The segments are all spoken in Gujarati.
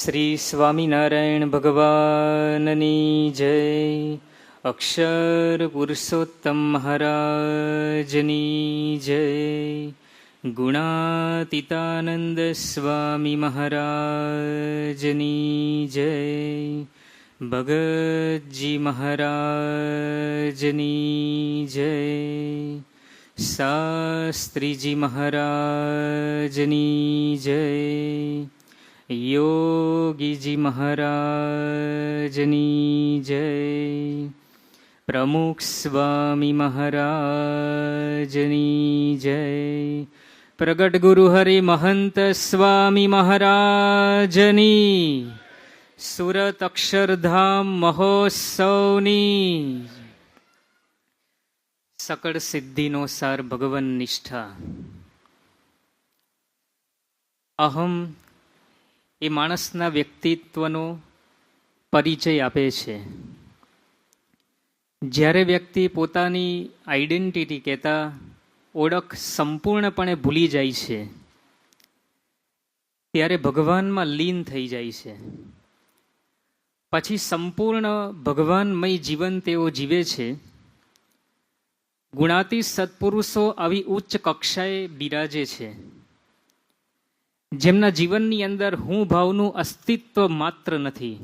શ્રી સ્વામિનારાયણ ભગવાનની જય. અક્ષર પુરુષોત્તમ મહારાજની જય. ગુણાતીતાનંદ સ્વામી મહારાજની જય. ભગતજી મહારાજની જય. શાસ્ત્રીજી મહારાજની જય. યોગીજી મહારાજની જય. પ્રમુખ સ્વામી મહારાજની જય. પ્રગટ ગુરુ હરિ મહંત સ્વામી મહારાજની. સુરત અક્ષરધામ મહોત્સવની. સકળ સિદ્ધિનો સાર ભગવન નિષ્ઠા. અહમ એ માણસના વ્યક્તિત્વનો પરિચય આપે છે. જ્યારે વ્યક્તિ પોતાની આઈડેન્ટિટી કહેતા ઓળખ સંપૂર્ણપણે ભૂલી જાય છે, ત્યારે ભગવાનમાં લીન થઈ જાય છે. પછી સંપૂર્ણ ભગવાનમય જીવન તેઓ જીવે છે. ગુણાતી સત્પુરુષો આવી ઉચ્ચ કક્ષાએ બિરાજે છે, જેમના જીવનની અંદર હું ભાવનું અસ્તિત્વ માત્ર નથી.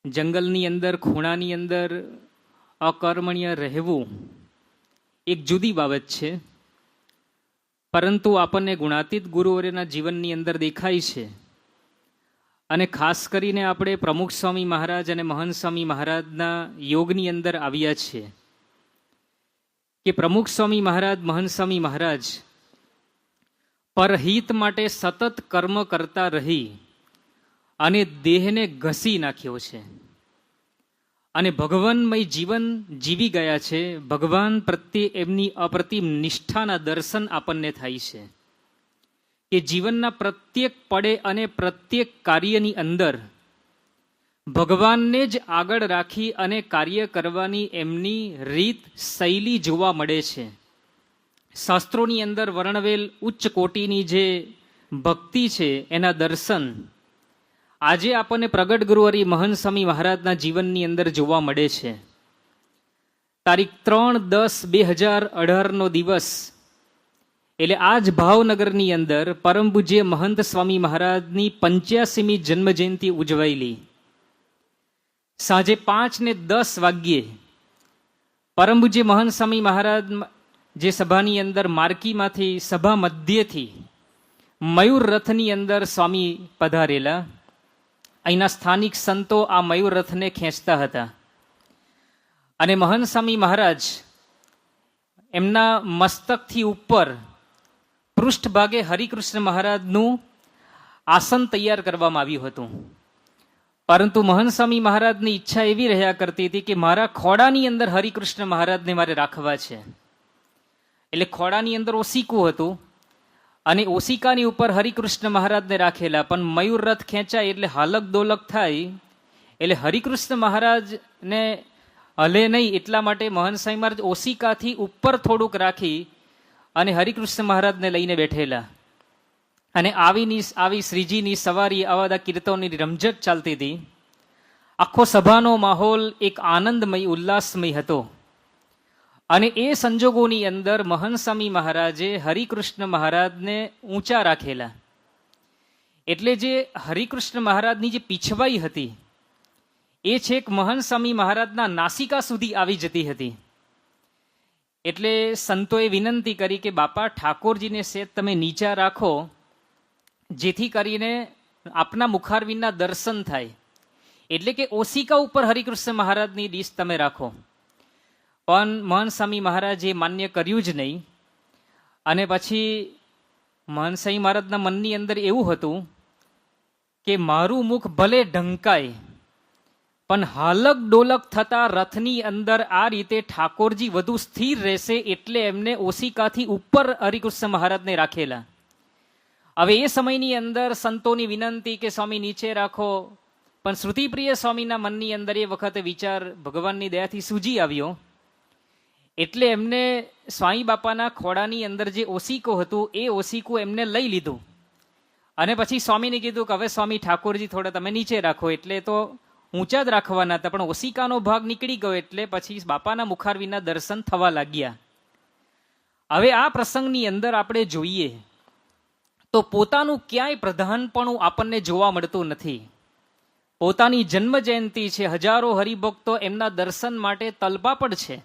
જંગલની અંદર, ખૂણાની અંદર અકર્મણ્ય રહેવું એક જુદી બાબત છે, પરંતુ આપણને ગુણાતીત ગુરુવર્યના જીવનની અંદર દેખાય છે. અને ખાસ કરીને આપણે પ્રમુખ સ્વામી મહારાજ અને મહંત સ્વામી મહારાજના યોગની અંદર આવ્યા છીએ કે પ્રમુખ સ્વામી મહારાજ, મહંત સ્વામી મહારાજ પરહિત માટે સતત કર્મ કરતા રહી અને દેહને ઘસી નાખ્યો છે અને ભગવાનમય જીવન જીવી ગયા છે. ભગવાન પ્રત્યે એમની અપ્રતિમ નિષ્ઠાના દર્શન આપણને થાય છે કે જીવનના પ્રત્યેક પડે અને પ્રત્યેક કાર્યની અંદર ભગવાનને જ આગળ રાખી અને કાર્ય કરવાની એમની રીત, શૈલી જોવા મળે છે. શાસ્ત્રોની અંદર વર્ણવેલ ઉચ્ચ કોટીની જે ભક્તિ છે એના દર્શન આજે આપણને પ્રગટ ગુરુહરિ મહંત સ્વામી મહારાજના જીવનની અંદર જોવા મળે છે. તારીખ 3/10/2018 દિવસ, એટલે આજ ભાવનગરની અંદર પરમ પૂજ્ય મહંત સ્વામી મહારાજની 85મી જન્મ જયંતિ ઉજવાયેલી. સાંજે 5:10 વાગ્યે પરમ પૂજ્ય મહંત સ્વામી મહારાજ જે સભાની અંદર માર્કીમાંથી સભા મધ્યથી મયુર રથની અંદર સ્વામી પધારેલા. અહીંના સ્થાનિક સંતો આ મયુર રથને ખેંચતા હતા અને મહંત સ્વામી મહારાજ એમના મસ્તકથી ઉપર પૃષ્ઠભાગે હરિકૃષ્ણ મહારાજનું આસન તૈયાર કરવામાં આવ્યું હતું. પરંતુ મહંત સ્વામી મહારાજની ઈચ્છા એવી રહ્યા કરતી હતી કે મારા ખોડાની અંદર હરિકૃષ્ણ મહારાજને મારે રાખવા છે. એટલે ખોડાની અંદર ઓશિકું હતું અને ઓશિકાની ઉપર હરિકૃષ્ણ મહારાજને રાખેલા. પણ મયુર રથ ખેંચાય એટલે હાલક દોલક થાય, એટલે હરિકૃષ્ણ મહારાજને હલે નહીં એટલા માટે મહંત સ્વામી મહારાજ ઓશિકાથી ઉપર થોડુંક રાખી અને હરિકૃષ્ણ મહારાજને લઈને બેઠેલા. અને આવી શ્રીજીની સવારી, આવા બધા કીર્તનોની રમઝટ ચાલતી હતી. આખો સભાનો માહોલ એક આનંદમય, ઉલ્લાસમય હતો. અને એ સંજોગોની અંદર મહંત સ્વામી મહારાજે હરિકૃષ્ણ મહારાજને ઊંચા રાખેલા. એટલે જે હરિકૃષ્ણ મહારાજની જે પીછવાઈ હતી એ છેક મહંત સ્વામી મહારાજના નાસિકા સુધી આવી જતી હતી. એટલે સંતોએ વિનંતી કરી કે બાપા, ઠાકોરજીને સેજ તમે નીચા રાખો, જેથી કરીને આપના મુખારવિંદના દર્શન થાય. એટલે કે ઓશિકા ઉપર હરિકૃષ્ણ મહારાજની ડીશ તમે રાખો. પણ મહંત સ્વામી મહારાજે માન્ય કર્યું જ નહીં. અને પછી મહંત સ્વામી મહારાજના મનની અંદર એવું હતું કે મારું મુખ ભલે ઢંકાય, પણ હાલક ડોલક થતા રથની અંદર આ રીતે ઠાકોરજી વધુ સ્થિર રહેશે, એટલે એમને ઓશિકાથી ઉપર હરિકૃષ્ણ મહારાજને રાખેલા. હવે એ સમયની અંદર સંતોની વિનંતી કે સ્વામી નીચે રાખો, પણ શ્રુતિપ્રિય સ્વામીના મનની અંદર એ વખતે વિચાર ભગવાનની દયાથી સૂજી આવ્યો. એટલે એમને સ્વામી બાપાના ખોડાની અંદર જે ઓશિકો હતું એ ઓશિકું એમને લઈ લીધું અને પછી સ્વામીને કીધું કે હવે સ્વામી ઠાકોરજી થોડા તમે નીચે રાખો, એટલે તો ઊંચા જ રાખવાના હતા, પણ ઓશિકાનો ભાગ નીકળી ગયો એટલે પછી બાપાના મુખારવિંદના દર્શન થવા લાગ્યા. હવે આ પ્રસંગની અંદર આપણે જોઈએ તો પોતાનું ક્યાંય પ્રધાનપણું આપણને જોવા મળતું નથી. પોતાની જન્મ જયંતિ છે, હજારો હરિભક્તો એમના દર્શન માટે તલપાપડ છે,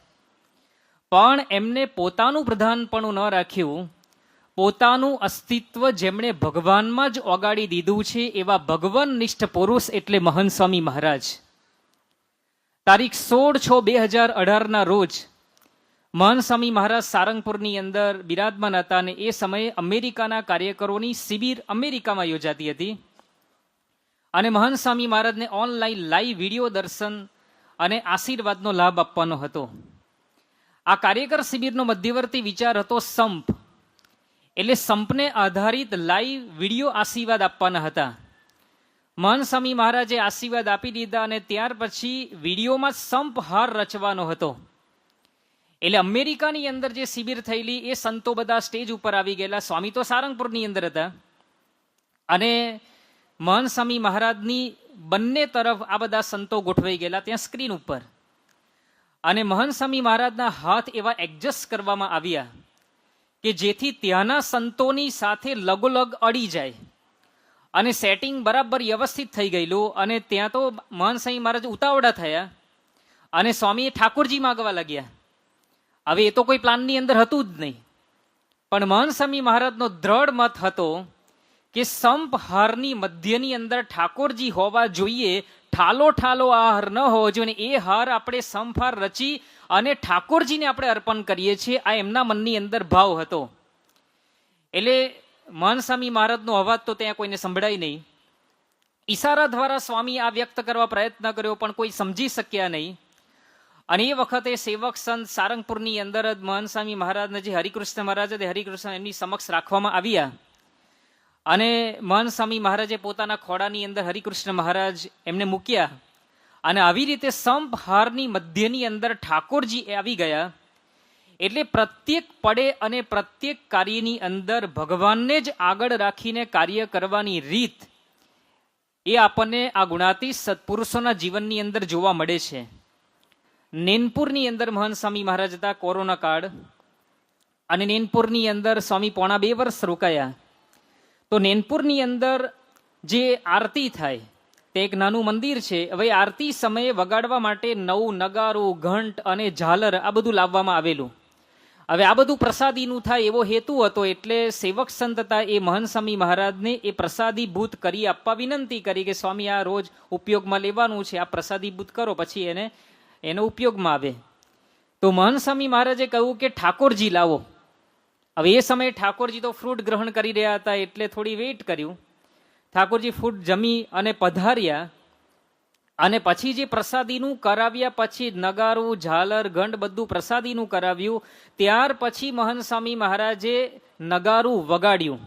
પણ એમને પોતાનું પ્રધાનપણું ન રાખ્યું. પોતાનું અસ્તિત્વ જેમણે ભગવાનમાં જ ઓગાળી દીધું છે એવા ભગવાનનિષ્ઠ પુરુષ એટલે મહંત સ્વામી મહારાજ. તારીખ 16/6/2018 રોજ મહંત સ્વામી મહારાજ સારંગપુરની અંદર બિરાજમાન હતા અને એ સમયે અમેરિકાના કાર્યકરોની શિબિર અમેરિકામાં યોજાતી હતી અને મહંત સ્વામી મહારાજને ઓનલાઈન લાઈવ વિડીયો દર્શન અને આશીર્વાદનો લાભ આપવાનો હતો. આ કાર્યકર શિબિરનો મધ્યવર્તી વિચાર હતો સંપ, એટલે સંપને આધારિત લાઈવ વિડીયો આશીર્વાદ આપવાના હતા. મહંત સ્વામી મહારાજે આશીર્વાદ આપી દીધા અને ત્યાર પછી વિડીયોમાં સંપ હાર રચવાનો હતો. એટલે અમેરિકાની અંદર જે શિબિર થયેલી એ સંતો બધા સ્ટેજ ઉપર આવી ગયેલા. સ્વામી તો સારંગપુરની અંદર હતા અને મહંત સ્વામી મહારાજની બંને તરફ આ બધા સંતો ગોઠવાઈ ગયેલા ત્યાં સ્ક્રીન ઉપર. અને મહંત સ્વામી મહારાજના હાથ એવા એડજસ્ટ કરવામાં આવ્યા કે જેથી ત્યાંના સંતોની સાથે લગોલગ અડી જાય અને સેટિંગ બરાબર વ્યવસ્થિત થઈ ગયેલું. અને ત્યાં તો મહંત સ્વામી મહારાજ ઉતાવળા થયા અને સ્વામીએ ઠાકોરજી માગવા લાગ્યા. હવે એ તો કોઈ પ્લાનની અંદર હતું જ નહીં, પણ મહંત સ્વામી મહારાજનો દ્રઢ મત હતો કે સંપ હારની મધ્યની અંદર ઠાકોરજી હોવા જોઈએ, ઠાલો ઠાલો આ હાર ન હોવો જોઈએ. એ હાર આપણે સંપ હાર રચી અને ઠાકોરજીને આપણે અર્પણ કરીએ છીએ, આ એમના મનની અંદર ભાવ હતો. એટલે મહંત સ્વામી મહારાજનો અવાજ તો ત્યાં કોઈને સંભળાય નહીં. ઈશારા દ્વારા સ્વામી આ વ્યક્ત કરવા પ્રયત્ન કર્યો પણ કોઈ સમજી શક્યા નહીં. અને એ વખતે સેવક સંત સારંગપુરની અંદર જ મહંત સ્વામી મહારાજને જે હરિકૃષ્ણ મહારાજ હતા હરિકૃષ્ણ એમની સમક્ષ રાખવામાં આવ્યા અને મહંત સ્વામી મહારાજે પોતાના ખોળાની અંદર હરિકૃષ્ણ મહારાજ એમને મૂક્યા અને આવી રીતે સંપ હારની મધ્યની અંદર ઠાકોરજી આવી ગયા. એટલે પ્રત્યેક પડે અને પ્રત્યેક કાર્યની અંદર ભગવાનને જ આગળ રાખીને કાર્ય કરવાની રીત એ આપણને આ ગુણાતીત સત્પુરુષોના જીવનની અંદર જોવા મળે છે. નેનપુરની અંદર મહંત સ્વામી મહારાજ હતા કોરોના કાળ, અને નેનપુરની અંદર સ્વામી પોણા 2 વર્ષ રોકાયા. તો નેનપુરની અંદર જે આરતી થાય તે એક નાનું મંદિર છે. હવે આરતી સમયે વગાડવા માટે નવું નગારું, ઘંટ અને ઝાલર આ બધું લાવવામાં આવેલું. હવે આ બધું પ્રસાદીનું થાય એવો હેતુ હતો, એટલે સેવક સંત હતા એ મહંત સ્વામી મહારાજને એ પ્રસાદીભૂત કરી આપવા વિનંતી કરી કે સ્વામી આ રોજ ઉપયોગમાં લેવાનું છે, આ પ્રસાદીભૂત કરો પછી એનો ઉપયોગમાં આવે. તો મહંત સ્વામી મહારાજે કહ્યું કે ઠાકોરજી લાવો. હવે એ સમયે ઠાકોરજી તો ફ્રૂટ ગ્રહણ કરી રહ્યા હતા એટલે થોડી વેઇટ કર્યું. ઠાકોરજી ફ્રૂટ જમી અને પધાર્યા અને પછી જે પ્રસાદીનું કરાવ્યા પછી નગારું, ઝાલર, ઘંટ બધું પ્રસાદીનું કરાવ્યું. ત્યાર પછી મહંત સ્વામી મહારાજે નગારું વગાડ્યું.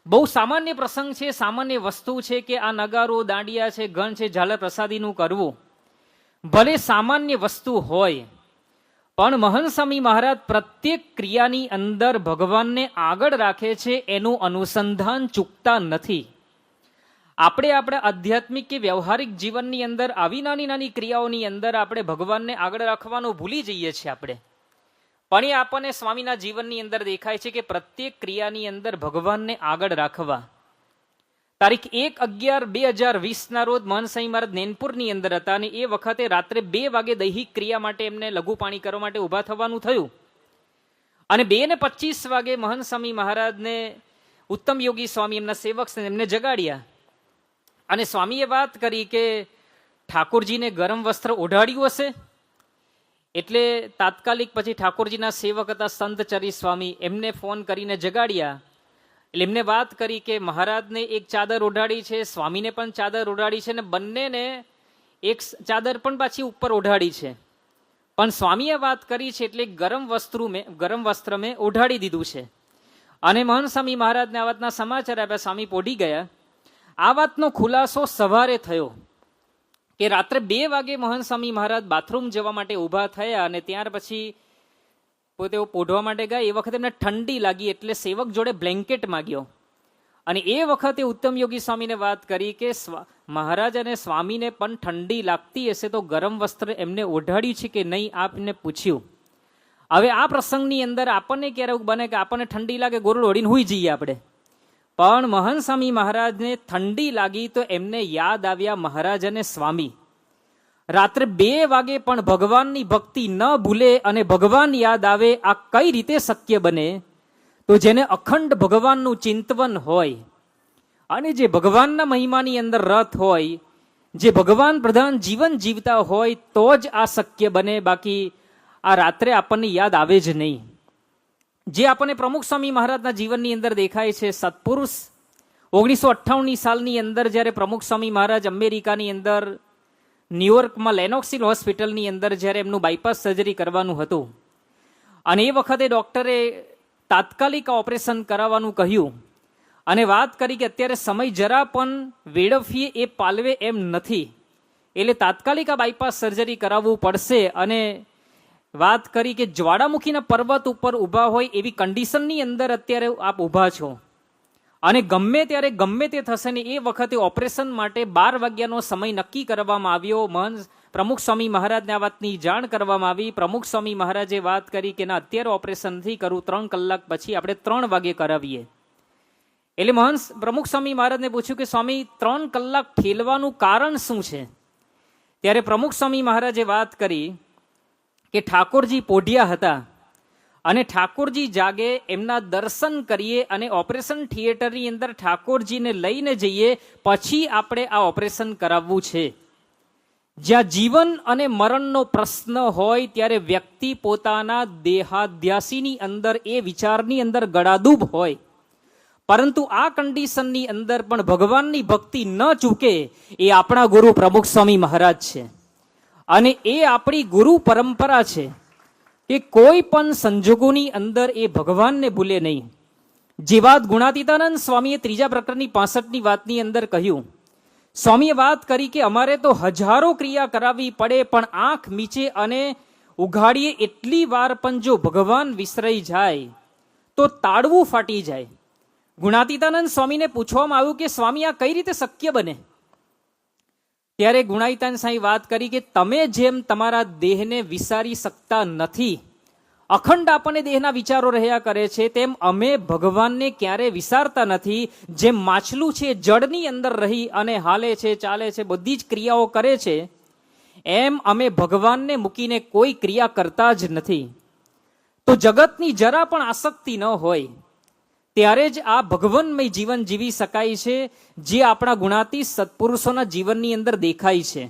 બહુ સામાન્ય પ્રસંગ છે, સામાન્ય વસ્તુ છે કે આ નગારું, દાંડિયા છે, ઘંટ છે, ઝાલર પ્રસાદીનું કરવું ભલે સામાન્ય વસ્તુ હોય, પણ મહંત સ્વામી મહારાજ પ્રત્યેક ક્રિયાની અંદર ભગવાનને આગળ રાખે છે, એનું અનુસંધાન ચૂકતા નથી. આપણે આપણા આધ્યાત્મિક કે વ્યવહારિક જીવનની અંદર આવી નાની નાની ક્રિયાઓની અંદર આપણે ભગવાનને આગળ રાખવાનું ભૂલી જઈએ છીએ આપણે. પણ એ આપણને સ્વામીના જીવનની અંદર દેખાય છે કે પ્રત્યેક ક્રિયાની અંદર ભગવાનને આગળ રાખવા. તારીખ 1/11/2020 રોજ મહંત સ્વામી મહારાજ નેનપુરની અંદર હતા અને એ વખતે રાત્રે 2 વાગે દૈહિક ક્રિયા માટે એમને લઘુ પાણી કરવા માટે ઊભા થવાનું થયું. અને 2:25 વાગે મહંત સ્વામી મહારાજને ઉત્તમ યોગી સ્વામી એમના સેવક એમને જગાડ્યા અને સ્વામીએ વાત કરી કે ઠાકોરજીને ગરમ વસ્ત્ર ઓઢાડ્યું હશે. એટલે તાત્કાલિક પછી ઠાકોરજીના સેવક હતા સંતચરી સ્વામી, એમને ફોન કરીને જગાડ્યા. એટલે એમને વાત કરી કે મહારાજને એક ચાદર ઓઢાડી છે, સ્વામીને પણ ચાદર ઓઢાડી છે અને બંનેને એક ચાદર પણ પાછી ઉપર ઓઢાડી છે, પણ સ્વામીએ વાત કરી છે એટલે ગરમ વસ્ત્ર મેં ઓઢાડી દીધું છે. અને મહંત સ્વામી મહારાજને આ વાતના સમાચાર આપ્યા. સ્વામી પોઢી ગયા. આ વાતનો ખુલાસો સવારે થયો કે રાત્રે 2 વાગે મહંત સ્વામી મહારાજ બાથરૂમ જવા માટે ઊભા થયા અને ત્યાર પછી પોતે પોઢવા માટે ગયા. એ વખતે એમને ઠંડી લાગી એટલે સેવક જોડે બ્લેન્કેટ માગ્યો અને એ વખતે ઉત્તમ યોગી સ્વામીને વાત કરી કે મહારાજ અને સ્વામીને પણ ઠંડી લાગતી હશે તો ગરમ વસ્ત્ર એમને ઓઢાડ્યું છે કે નહીં, આપને પૂછ્યું. હવે આ પ્રસંગની અંદર આપણને ક્યારે એવું બને કે આપણને ઠંડી લાગે, ગોરડું ઓઢીને હુઈ જઈએ આપણે. પણ મહંત સ્વામી મહારાજને ઠંડી લાગી તો એમને યાદ આવ્યા મહારાજ અને સ્વામી. રાત્રે 2 વાગે પણ ભગવાનની ભક્તિ ન ભૂલે અને ભગવાન યાદ આવે, આ કઈ રીતે શક્ય બને? તો જેને અખંડ ભગવાનનું ચિંતવન હોય અને જે ભગવાનના મહિમાની અંદર રત હોય, જે ભગવાન પ્રધાન જીવન જીવતા હોય તો જ આ શક્ય બને, બાકી આ રાત્રે આપણને યાદ આવે જ નહીં. જે આપણને પ્રમુખ સ્વામી મહારાજના જીવનની અંદર દેખાય છે સત્પુરુષ. 1958ની સાલની અંદર જ્યારે પ્રમુખ સ્વામી મહારાજ અમેરિકાની અંદર ન્યુયોર્કમાં લેનોક્સિલ હોસ્પિટલની અંદર જ્યારે એમનું બાયપાસ સર્જરી કરવાનું હતું અને એ વખતે ડૉક્ટરે તાત્કાલિક ઓપરેશન કરાવવાનું કહ્યું અને વાત કરી કે અત્યારે સમય જરા પણ વેડફીએ એ પાલવે એમ નથી, એટલે તાત્કાલિક આ બાયપાસ સર્જરી કરાવવું પડશે. અને વાત કરી કે જ્વાળામુખીના પર્વત ઉપર ઊભા હોય એવી કન્ડિશનની અંદર અત્યારે આપ ઊભા છો અને ગમે ત્યારે ગમે તે થશે ને એ વખતે ઓપરેશન માટે 12 વાગ્યાનો સમય નક્કી કરવામાં આવ્યો. મહંત પ્રમુખ સ્વામી મહારાજને આ વાતની જાણ કરવામાં આવી. પ્રમુખ સ્વામી મહારાજે વાત કરી કે ના, અત્યારે ઓપરેશન નથી કરવું, 3 કલાક પછી આપણે 3 વાગે કરાવીએ. એટલે મહંત પ્રમુખ સ્વામી મહારાજને પૂછ્યું કે સ્વામી 3 કલાક ઠેલવાનું કારણ શું છે? ત્યારે પ્રમુખ સ્વામી મહારાજે વાત કરી કે ઠાકોરજી પોઢિયા હતા અને ઠાકોરજી જાગે એમના દર્શન કરીએ અને ઓપરેશન થિયેટરની અંદર ઠાકોરજીને લઈને જઈએ પછી આપણે આ ઓપરેશન કરાવવું છે. જ્યાં જીવન અને મરણનો પ્રશ્ન હોય ત્યારે વ્યક્તિ પોતાના દેહાધ્યાસીની અંદર એ વિચારની અંદર ગળાડૂબ હોય, પરંતુ આ કન્ડિશનની અંદર પણ ભગવાનની ભક્તિ ન ચૂકે એ આપણા ગુરુ પ્રમુખ સ્વામી મહારાજ છે. અને એ આપણી ગુરુ પરંપરા છે કે કોઈ પણ સંજોગોની અંદર એ ભગવાનને ભૂલે નહીં. જે વાત ગુણાતીતાનંદ સ્વામીએ 3જા પ્રકરણની 65ની વાતની અંદર કહ્યું, સ્વામીએ વાત કરી કે અમારે તો હજારો ક્રિયા કરાવવી પડે પણ આંખ મીચે અને ઉઘાડીએ એટલી વાર પણ જો ભગવાન વિસરાઈ જાય તો તાળવું ફાટી જાય. ગુણાતીતાનંદ સ્વામીને પૂછવામાં આવ્યું કે સ્વામી આ કઈ રીતે શક્ય બને? ત્યારે ગુણાતીતાનંદ સ્વામી વાત કરી કે તમે જેમ તમારા દેહને વિસારી શકતા નથી, અખંડ આપણને દેહના વિચારો રહ્યા કરે છે, તેમ અમે ભગવાનને ક્યારે વિસારતા નથી. જેમ માછલું છે જળની અંદર રહી અને હાલે છે, ચાલે છે, બધી જ ક્રિયાઓ કરે છે, એમ અમે ભગવાનને મૂકીને કોઈ ક્રિયા કરતા જ નથી. તો જગતની જરા પણ આસક્તિ ન હોય ત્યારે જ આ ભગવાનમય જીવન જીવી શકાય છે, જે આપણા ગુણાતીત સત્પુરુષોના જીવનની અંદર દેખાય છે.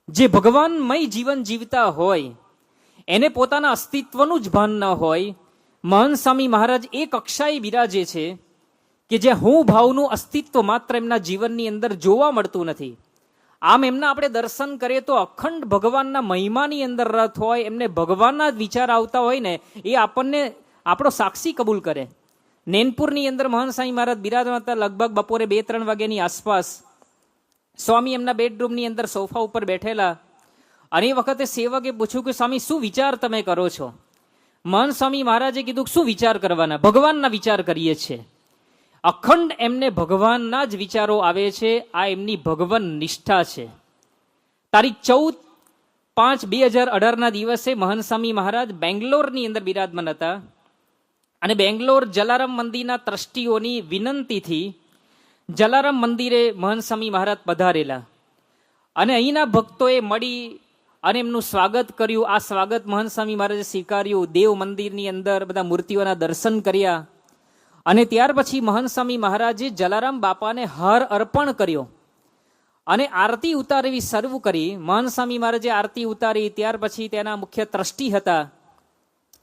જે ભગવાનમય જીવન જીવતા હોય એને પોતાના અસ્તિત્વનું જ ભાન ન હોય. મહંત સ્વામી મહારાજ એ કક્ષાએ બિરાજે છે કે જે હું ભાવનું અસ્તિત્વ માત્ર એમના જીવનની અંદર જોવા મળતું નથી. આમ એમના આપણે દર્શન કરીએ તો અખંડ ભગવાનના મહિમાની અંદર રત હોય, એમને ભગવાનના જ વિચાર આવતા હોય ને એ આપણને આપણો સાક્ષી કબૂલ કરે. નેનપુરની અંદર મહંત સ્વામી મહારાજ બિરાજમાન હતા. લગભગ બપોરે 2-3 વાગ્યાની આસપાસ સ્વામી એમના બેડરૂમની અંદર સોફા ઉપર બેઠેલા અને એ વખતે સેવકે પૂછ્યું કે સ્વામી શું વિચાર તમે કરો છો? મહંત સ્વામી મહારાજે કીધું શું વિચાર કરવાના, ભગવાનના વિચાર કરીએ છીએ. અખંડ એમને ભગવાનના જ વિચારો આવે છે. આ એમની ભગવાન નિષ્ઠા છે. તારીખ 14/5/2018ના દિવસે મહંત સ્વામી મહારાજ બેંગ્લોરની અંદર બિરાજમાન હતા અને બેંગ્લોર જલારામ મંદિરના ટ્રસ્ટીઓની વિનંતીથી જલારામ મંદિરે મહંત સ્વામી મહારાજ પધારેલા અને અહીંના ભક્તોએ મળી અને એમનું સ્વાગત કર્યું. આ સ્વાગત મહંત સ્વામી મહારાજે સ્વીકાર્યું. દેવ મંદિરની અંદર બધા મૂર્તિઓના દર્શન કર્યા અને ત્યાર પછી મહંત સ્વામી મહારાજે જલારામ બાપાને હાર અર્પણ કર્યો અને આરતી ઉતારવી શરૂ કરી. મહંત સ્વામી મહારાજે આરતી ઉતારી. ત્યાર પછી તેના મુખ્ય ટ્રસ્ટી હતા,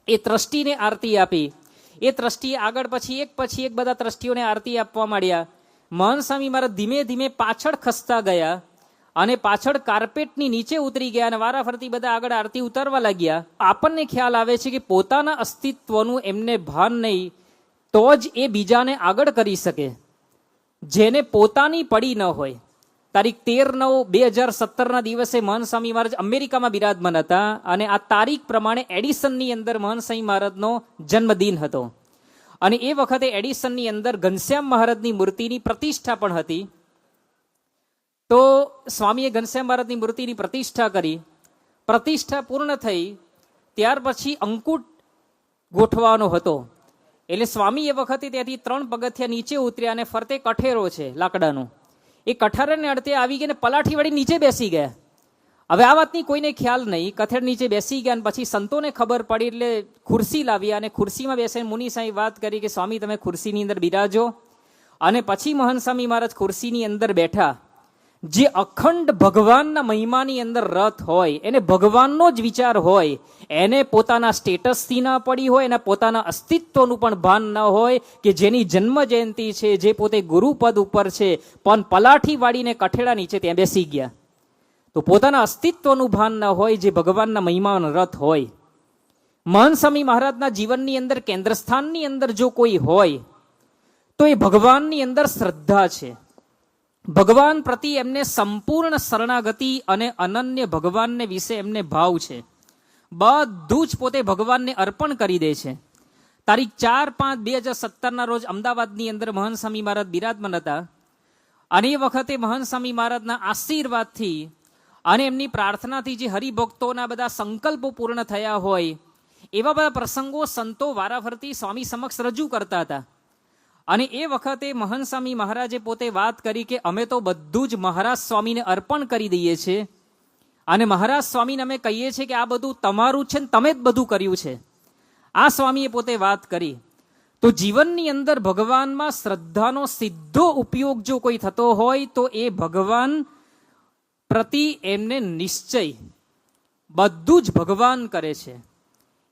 એ ટ્રસ્ટીને આરતી આપી. એ ટ્રસ્ટી આગળ પછી એક બધા ટ્રસ્ટીઓને આરતી આપવા માંડ્યા. મહંત સ્વામી મહારાજ ધીમે ધીમે પાછળ ખસતા ગયા અને પાછળ કાર્પેટની નીચે ઉતરી ગયા અને વારાફરતી બધા આગળ આરતી ઉતારવા લાગ્યા. આપણને ખ્યાલ આવે છે કે પોતાના અસ્તિત્વનું એમને ભાન નહીં તો જ એ બીજાને આગળ કરી શકે. જેને પોતાની પડી ન હોય. તારીખ 13/9/2017ના દિવસે મહંત સ્વામી મહારાજ અમેરિકામાં બિરાજમાન હતા અને આ તારીખ પ્રમાણે એડિસનની અંદર મહંત સ્વામી મહારાજનો જન્મદિન હતો અને એ વખતે એડિસનની અંદર ઘનશ્યામ મહારાજની મૂર્તિની પ્રતિષ્ઠા પણ હતી. તો સ્વામીએ ઘનશ્યામ મહારાજની મૂર્તિની પ્રતિષ્ઠા કરી. પ્રતિષ્ઠા પૂર્ણ થઈ ત્યાર પછી અંકુટ ગોઠવાનો હતો. એટલે સ્વામી એ વખતે ત્યાંથી 3 પગથિયા નીચે ઉતર્યા અને ફરતે કઠેરો છે લાકડાનો. એ કઠારાને અડતે આવી ગયા ને પલાઠી વળી નીચે બેસી ગયા. હવે આ વાતની કોઈને ખ્યાલ નહીં. કઠેર નીચે બેસી ગયા અને પછી સંતોને ખબર પડી એટલે ખુરશી લાવ્યા અને ખુરશીમાં બેસીને મુનિ સાહેબ વાત કરી કે સ્વામી તમે ખુરશીની અંદર બિરાજો. અને પછી મહંત સ્વામી મહારાજ ખુરશીની અંદર બેઠા. જે અખંડ ભગવાનના મહિમાની અંદર રત હોય, એને ભગવાનનો જ વિચાર હોય, એને પોતાના સ્ટેટસથી ના પડી હોય, એના પોતાના અસ્તિત્વનું પણ ભાન ન હોય, કે જેની જન્મ જયંતિ છે, જે પોતે ગુરુપદ ઉપર છે, પણ પલાઠી વાળીને કઠેડા નીચે ત્યાં બેસી ગયા. તો પોતાના અસ્તિત્વનું ભાન ન હોય, જે ભગવાનના મહિમાનો રથ હોય. મહંત સ્વામી મહારાજના જીવનની અંદર કેન્દ્ર સ્થાનની અંદર જો કોઈ હોય તો એ ભગવાનની અંદર શ્રદ્ધા છે. ભગવાન પ્રતિ એમને સંપૂર્ણ શરણાગતિ અને અનન્ય ભગવાનને વિશે એમને ભાવ છે. બધું જ પોતે ભગવાનને અર્પણ કરી દે છે. તારીખ 4/5/2017 રોજ અમદાવાદની અંદર મહંત સ્વામી મહારાજ બિરાજમાન હતા. અને એ વખતે મહંત સ્વામી મહારાજના આશીર્વાદથી અને એમની પ્રાર્થનાથી જે હરિભક્તોના બધા સંકલ્પો પૂર્ણ થયા હોય એવા બધા પ્રસંગો સંતો વારાફરતી સ્વામી સમક્ષ રજૂ કરતા હતા. અને એ વખતે મહંત સ્વામી મહારાજે પોતે વાત કરી કે અમે તો બધું જ મહારાજ સ્વામીને અર્પણ કરી દઈએ છીએ અને મહારાજ સ્વામીને અમે કહીએ છીએ કે આ બધું તમારું છે ને તમે જ બધું કર્યું છે. આ સ્વામીએ પોતે વાત કરી. તો જીવનની અંદર ભગવાનમાં શ્રદ્ધાનો સીધો ઉપયોગ જો કોઈ થતો હોય તો એ ભગવાન પ્રતિ એમને નિશ્ચય બધું જ ભગવાન કરે છે,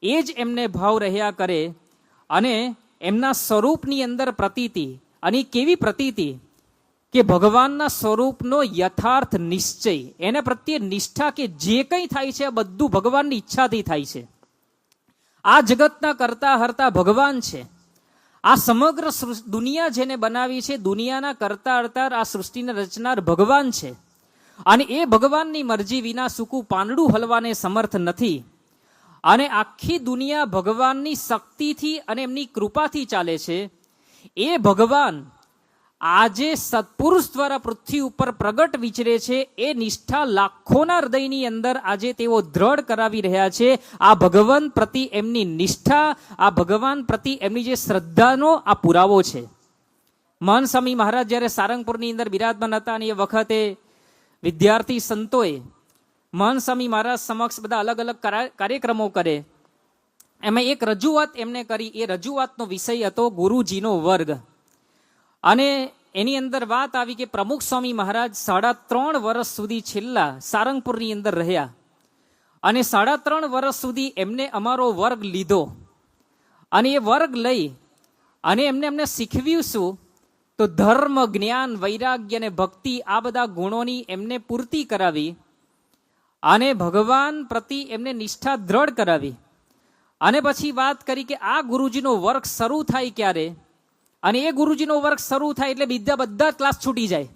એ જ એમને ભાવ રહ્યા કરે. અને એમના સ્વરૂપની અંદર પ્રતીતિ, અને કેવી પ્રતીતિ કે ભગવાનના સ્વરૂપનો યથાર્થ નિશ્ચય, એના પ્રત્યે નિષ્ઠા કે જે કંઈ થાય છે આ બધું ભગવાનની ઈચ્છાથી થાય છે. આ જગતના કરતા હરતા ભગવાન છે. આ સમગ્ર દુનિયા જેને બનાવી છે, દુનિયાના કરતા હરતા આ સૃષ્ટિને રચનાર ભગવાન છે. અને એ ભગવાનની મરજી વિના સૂકું પાંદડું હલવાને સમર્થ નથી. અને આખી દુનિયા ભગવાનની શક્તિથી અને એમની કૃપાથી ચાલે છે. એ ભગવાન આજે સત્પુરુષ દ્વારા પૃથ્વી ઉપર પ્રગટ વિચરે છે. એ નિષ્ઠા લાખોના હૃદયની અંદર આજે તેઓ દ્રઢ કરાવી રહ્યા છે. આ ભગવાન પ્રતિ એમની નિષ્ઠા, આ ભગવાન પ્રતિ એમની જે શ્રદ્ધાનો આ પુરાવો છે. મહંત સ્વામી મહારાજ જ્યારે સારંગપુરની અંદર બિરાજમાન હતા અને એ વખતે વિદ્યાર્થી સંતોએ મહંત સ્વામી મહારાજ સમક્ષ બધા અલગ અલગ કાર્યક્રમો કરે. એમાં એક રજૂઆત એમને કરી. એ રજૂઆતનો વિષય હતો ગુરુજીનો વર્ગ. અને એની અંદર વાત આવી કે પ્રમુખ સ્વામી મહારાજ 3.5 વર્ષ સુધી છેલ્લા સારંગપુરની અંદર રહ્યા. અને 3.5 વર્ષ સુધી એમને અમારો વર્ગ લીધો. અને એ વર્ગ લઈ અને એમને શીખવ્યું શું? તો ધર્મ, જ્ઞાન, વૈરાગ્ય અને ભક્તિ, આ બધા ગુણોની એમને પૂર્તિ કરાવી અને ભગવાન પ્રતિ એમને નિષ્ઠા દ્રઢ કરાવી. અને પછી વાત કરી કે આ ગુરુજીનો વર્ગ શરૂ થાય ક્યારે? અને એ ગુરુજીનો વર્ગ શરૂ થાય એટલે બીજા બધા ક્લાસ છૂટી જાય.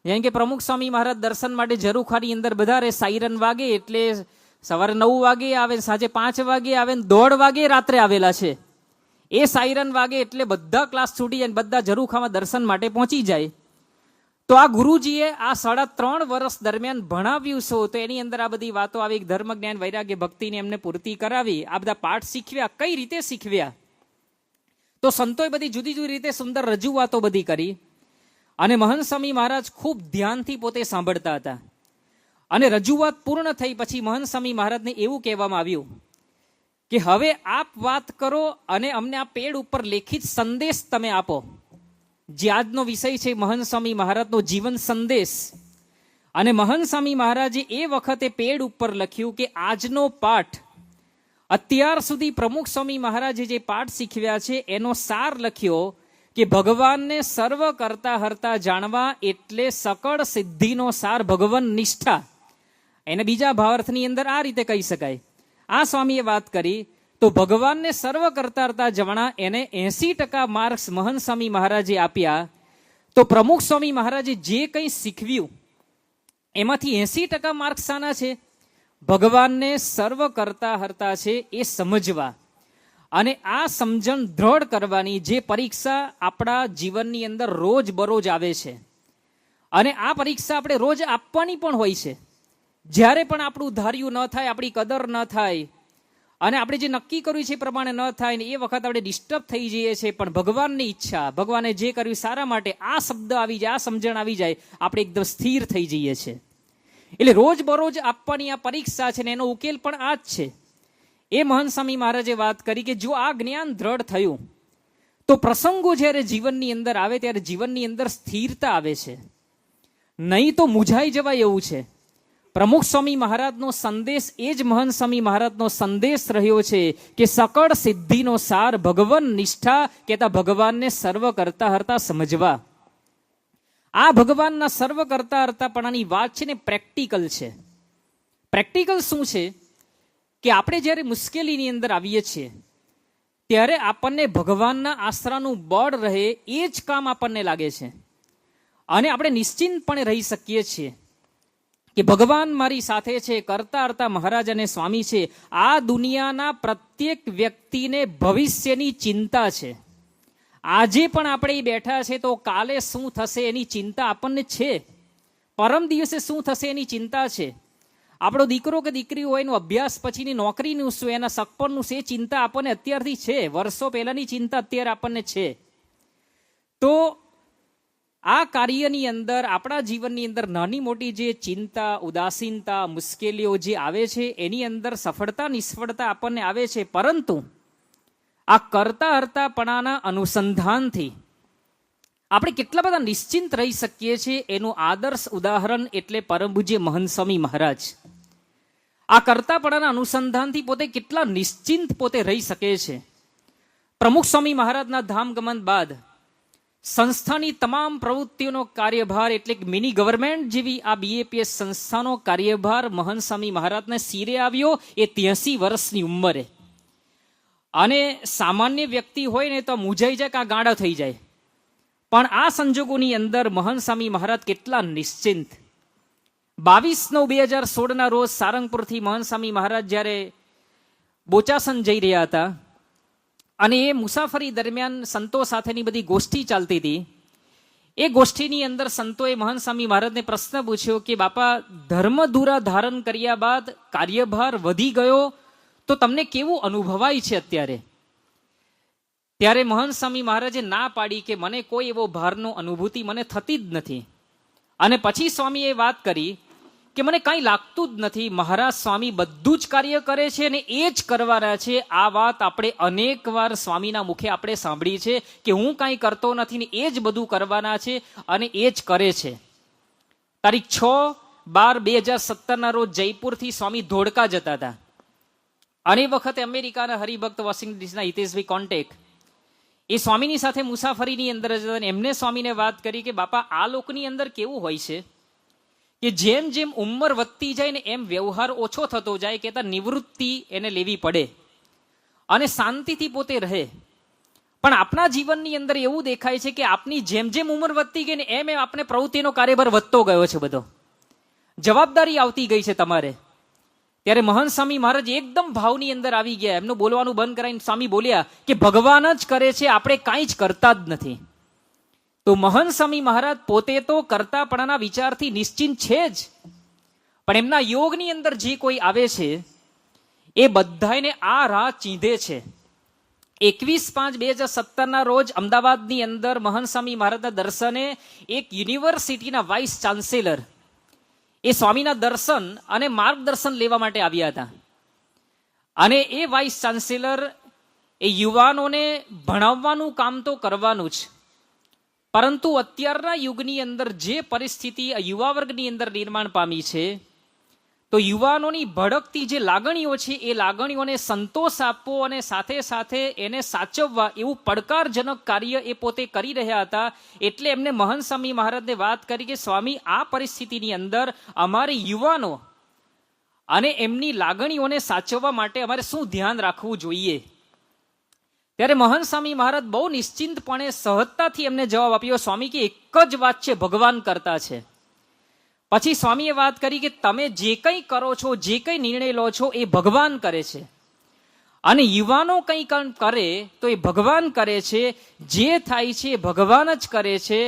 જેમ કે પ્રમુખ સ્વામી મહારાજ દર્શન માટે ઝરૂખાની અંદર બધા રે, સાયરન વાગે એટલે સવારે 9 વાગે આવે, સાંજે 5 વાગે આવે, 1:30 વાગે રાત્રે આવેલા છે. એ સાયરન વાગે એટલે બધા ક્લાસ છૂટી જાય, બધા ઝરૂખામાં દર્શન માટે પહોંચી જાય. તો આ ગુરુજીએ આ 3.5 વર્ષ દરમિયાન ભણાવ્યું શું? તો એની અંદર આ બધી વાતો આવી. ધર્મ, જ્ઞાન, વૈરાગ્ય, ભક્તિને એમને પૂર્તિ કરાવી. આ બધા પાઠ શીખવ્યા. કઈ રીતે શીખવ્યા? તો સંતોએ બધી જુદી જુદી રીતે સુંદર રજૂઆતો બધી કરી. અને મહંત સ્વામી મહારાજ ખૂબ ધ્યાનથી પોતે સાંભળતા હતા. અને રજૂઆત પૂર્ણ થઈ પછી મહંત સ્વામી મહારાજને એવું કહેવામાં આવ્યું કે હવે આપ વાત કરો અને અમને આ પેડ ઉપર લેખિત સંદેશ તમે આપો. જે આજનો વિષય છે મહંત સ્વામી મહારાજનો જીવન સંદેશ. અને મહંત સ્વામી મહારાજે એ વખતે પેડ ઉપર લખ્યું કે આજનો પાઠ, અત્યાર સુધી પ્રમુખ સ્વામી મહારાજે જે પાઠ શીખવ્યા છે એનો સાર લખ્યો કે ભગવાનને સર્વ કરતા હરતા જાણવા એટલે સકળ સિદ્ધિનો સાર ભગવાન નિષ્ઠા. એને બીજા ભાવાર્થની અંદર આ રીતે કહી શકાય. આ સ્વામીએ વાત કરી તો ભગવાનને સર્વ કરતા હરતા જાણવા એને 80% માર્ક્સ મહંત સ્વામી મહારાજે આપ્યા. તો પ્રમુખ સ્વામી મહારાજે જે કંઈ શીખવ્યું એમાંથી 80% માર્ક્સ શાના છે? ભગવાનને સર્વ કરતા હરતા છે એ સમજવા. અને આ સમજણ દ્રઢ કરવાની જે પરીક્ષા આપણા જીવનની અંદર રોજ બરોજ આવે છે, અને આ પરીક્ષા આપણે રોજ આપવાની પણ હોય છે. જ્યારે પણ આપણું ધાર્યું ન થાય, આપણી કદર ન થાય, અને આપણે જે નક્કી કર્યું છે એ પ્રમાણે ન થાય ને એ વખત આપણે ડિસ્ટર્બ થઈ જઈએ છીએ. પણ ભગવાનની ઈચ્છા, ભગવાને જે કર્યું સારા માટે, આ શબ્દ આવી જાય, આ સમજણ આવી જાય, આપણે એકદમ સ્થિર થઈ જઈએ છીએ. એટલે રોજ બરોજ આપવાની આ પરીક્ષા છે ને એનો ઉકેલ પણ આ જ છે. એ મહંત સ્વામી મહારાજે વાત કરી કે જો આ જ્ઞાન દ્રઢ થયું તો પ્રસંગો જ્યારે જીવનની અંદર આવે ત્યારે જીવનની અંદર સ્થિરતા આવે છે, નહીં તો મૂંઝાઈ જવાય એવું છે. પ્રમુખ સ્વામી મહારાજનો સંદેશ એ જ મહંત સ્વામી મહારાજનો સંદેશ રહ્યો છે કે સકળ સિદ્ધિનો સાર ભગવાન નિષ્ઠા, કહેતા ભગવાનને સર્વ કરતા હરતા સમજવા. આ ભગવાનના સર્વ કરતા હરતાપણાની વાત છે ને પ્રેક્ટિકલ છે. પ્રેક્ટિકલ શું છે કે આપણે જ્યારે મુશ્કેલીની અંદર આવીએ છીએ ત્યારે આપણને ભગવાનના આશરાનું બળ રહે એ જ કામ આપણને લાગે છે, અને આપણે નિશ્ચિંતપણે રહી શકીએ છીએ કે ભગવાન મારી સાથે છે. કરતા હરતા મહારાજ અને સ્વામી છે. આ દુનિયાના પ્રત્યેક વ્યક્તિને ભવિષ્યની ચિંતા છે. આજે પણ આપણે બેઠા છે તો કાલે શું થશે એની ચિંતા આપણને છે, પરમ દિવસે શું થશે એની ચિંતા છે. આપણો દીકરો કે દીકરી હોય એનું અભ્યાસ પછીની નોકરીનું શું, એના સગપણનું શું, એ ચિંતા આપણને અત્યારથી છે. વર્ષો પહેલાની ચિંતા અત્યારે આપણને છે. તો આ કાર્યની અંદર, આપણા જીવનની અંદર નાની મોટી જે ચિંતા, ઉદાસીનતા, મુશ્કેલીઓ જે આવે છે એની અંદર સફળતા નિષ્ફળતા આપણને આવે છે. પરંતુ આ કરતા હરતાપણાના અનુસંધાનથી આપણે કેટલા બધા નિશ્ચિંત રહી શકીએ છીએ એનું આદર્શ ઉદાહરણ એટલે પરમ પૂજ્ય મહંત સ્વામી મહારાજ. આ કરતાપણાના અનુસંધાનથી પોતે કેટલા નિશ્ચિંત પોતે રહી શકે છે. પ્રમુખ સ્વામી મહારાજના ધામ ગમન બાદ સંસ્થાની તમામ પ્રવૃત્તિઓનો કાર્યભાર એટલે મિની ગવર્મેન્ટ જેવી આ BAPS સંસ્થાનો કાર્યભાર મહંત સ્વામી મહારાજને શિરે આવ્યો એ 83 વર્ષની ઉંમરે. અને સામાન્ય વ્યક્તિ હોય ને તો મૂંઝાઈ જાય, કાં ગાંડા થઈ જાય. પણ આ સંજોગોની અંદર મહંત સ્વામી મહારાજ કેટલા નિશ્ચિંત. 22/9/2016 રોજ સારંગપુરથી મહંત સ્વામી મહારાજ જ્યારે બોચાસન જઈ રહ્યા હતા અને એ મુસાફરી દરમિયાન સંતો સાથેની બધી ગોષ્ઠી ચાલતી હતી. એ ગોષ્ઠીની અંદર સંતોએ મહંત સ્વામી મહારાજને પ્રશ્ન પૂછ્યો કે બાપા, ધર્મધુરા ધારણ કર્યા બાદ કાર્યભાર વધી ગયો તો તમને કેવું અનુભવાય છે અત્યારે? ત્યારે મહંત સ્વામી મહારાજે ના પાડી કે મને કોઈ એવો ભારનો અનુભૂતિ મને થતી જ નથી. અને પછી સ્વામીએ વાત કરી કે મને કંઈ લાગતું જ નથી. મહારાજ સ્વામી બધું જ કાર્ય કરે છે અને એ જ કરવાના છે. આ વાત આપણે અનેક વાર સ્વામીના મુખે આપણે સાંભળી છે કે હું કાંઈ કરતો નથી ને એ જ બધું કરવાના છે અને એ જ કરે છે. તારીખ 6/12/2017 રોજ જયપુરથી સ્વામી ધોળકા જતા હતા અને એ વખતે અમેરિકાના હરિભક્ત વોશિંગ્ટન ડીસીના હિતેશભાઈ કોન્ટેક એ સ્વામીની સાથે મુસાફરીની અંદર જતા એમને સ્વામીને વાત કરી કે બાપા, આ લોકની અંદર કેવું હોય છે કે જેમ જેમ ઉંમર વધતી જાય ને એમ વ્યવહાર ઓછો થતો જાય, કહેતા નિવૃત્તિ એને લેવી પડે અને શાંતિથી પોતે રહે. પણ આપણા જીવનની અંદર એવું દેખાય છે કે આપની જેમ જેમ ઉંમર વધતી ગઈ ને એમ એમ આપણે પ્રવૃત્તિનો કાર્યભાર વધતો ગયો છે, બધો જવાબદારી આવતી ગઈ છે તમારે. ત્યારે મહંત સ્વામી મહારાજ એકદમ ભાવની અંદર આવી ગયા. એમનું બોલવાનું બંધ કરાવીને સ્વામી બોલ્યા કે ભગવાન જ કરે છે, આપણે કાંઈ જ કરતા જ નથી. તો મહંત સ્વામી મહારાજ પોતે તો કરતાપણાના વિચારથી નિશ્ચિંત છે જ, પણ એમના યોગની અંદર જે કોઈ આવે છે એ બધાને આ રાહ ચીંધે છે. 21/5/2017 રોજ અમદાવાદની અંદર મહંત સ્વામી મહારાજના દર્શને એક યુનિવર્સિટીના વાઇસ ચાન્સેલર એ સ્વામીના દર્શન અને માર્ગદર્શન લેવા માટે આવ્યા હતા. અને એ વાઇસ ચાન્સેલર એ યુવાનોને ભણાવવાનું કામ તો કરવાનું જ, પરંતુ અત્યારના યુગની અંદર જે પરિસ્થિતિ યુવા વર્ગની અંદર નિર્માણ પામી છે તો યુવાનોની ભડકતી જે લાગણીઓ છે એ લાગણીઓને સંતોષ આપવો અને સાથે સાથે એને સાચવવા એવું પડકારજનક કાર્ય એ પોતે કરી રહ્યા હતા. એટલે એમને મહંત સ્વામી મહારાજને વાત કરી કે સ્વામી, આ પરિસ્થિતિની અંદર અમારે યુવાનો અને એમની લાગણીઓને સાચવવા માટે અમારે શું ધ્યાન રાખવું જોઈએ? ત્યારે મહંત સ્વામી મહારાજ બહુ નિશ્ચિંતપણે સહજતાથી એમને જવાબ આપ્યો, સ્વામી કે એક જ વાત છે, ભગવાન કરતા છે. પછી સ્વામીએ વાત કરી કે તમે જે કંઈ કરો છો, જે કંઈ નિર્ણય લો છો એ ભગવાન કરે છે અને યુવાનો કંઈ કરે તો એ ભગવાન કરે છે, જે થાય છે એ ભગવાન જ કરે છે,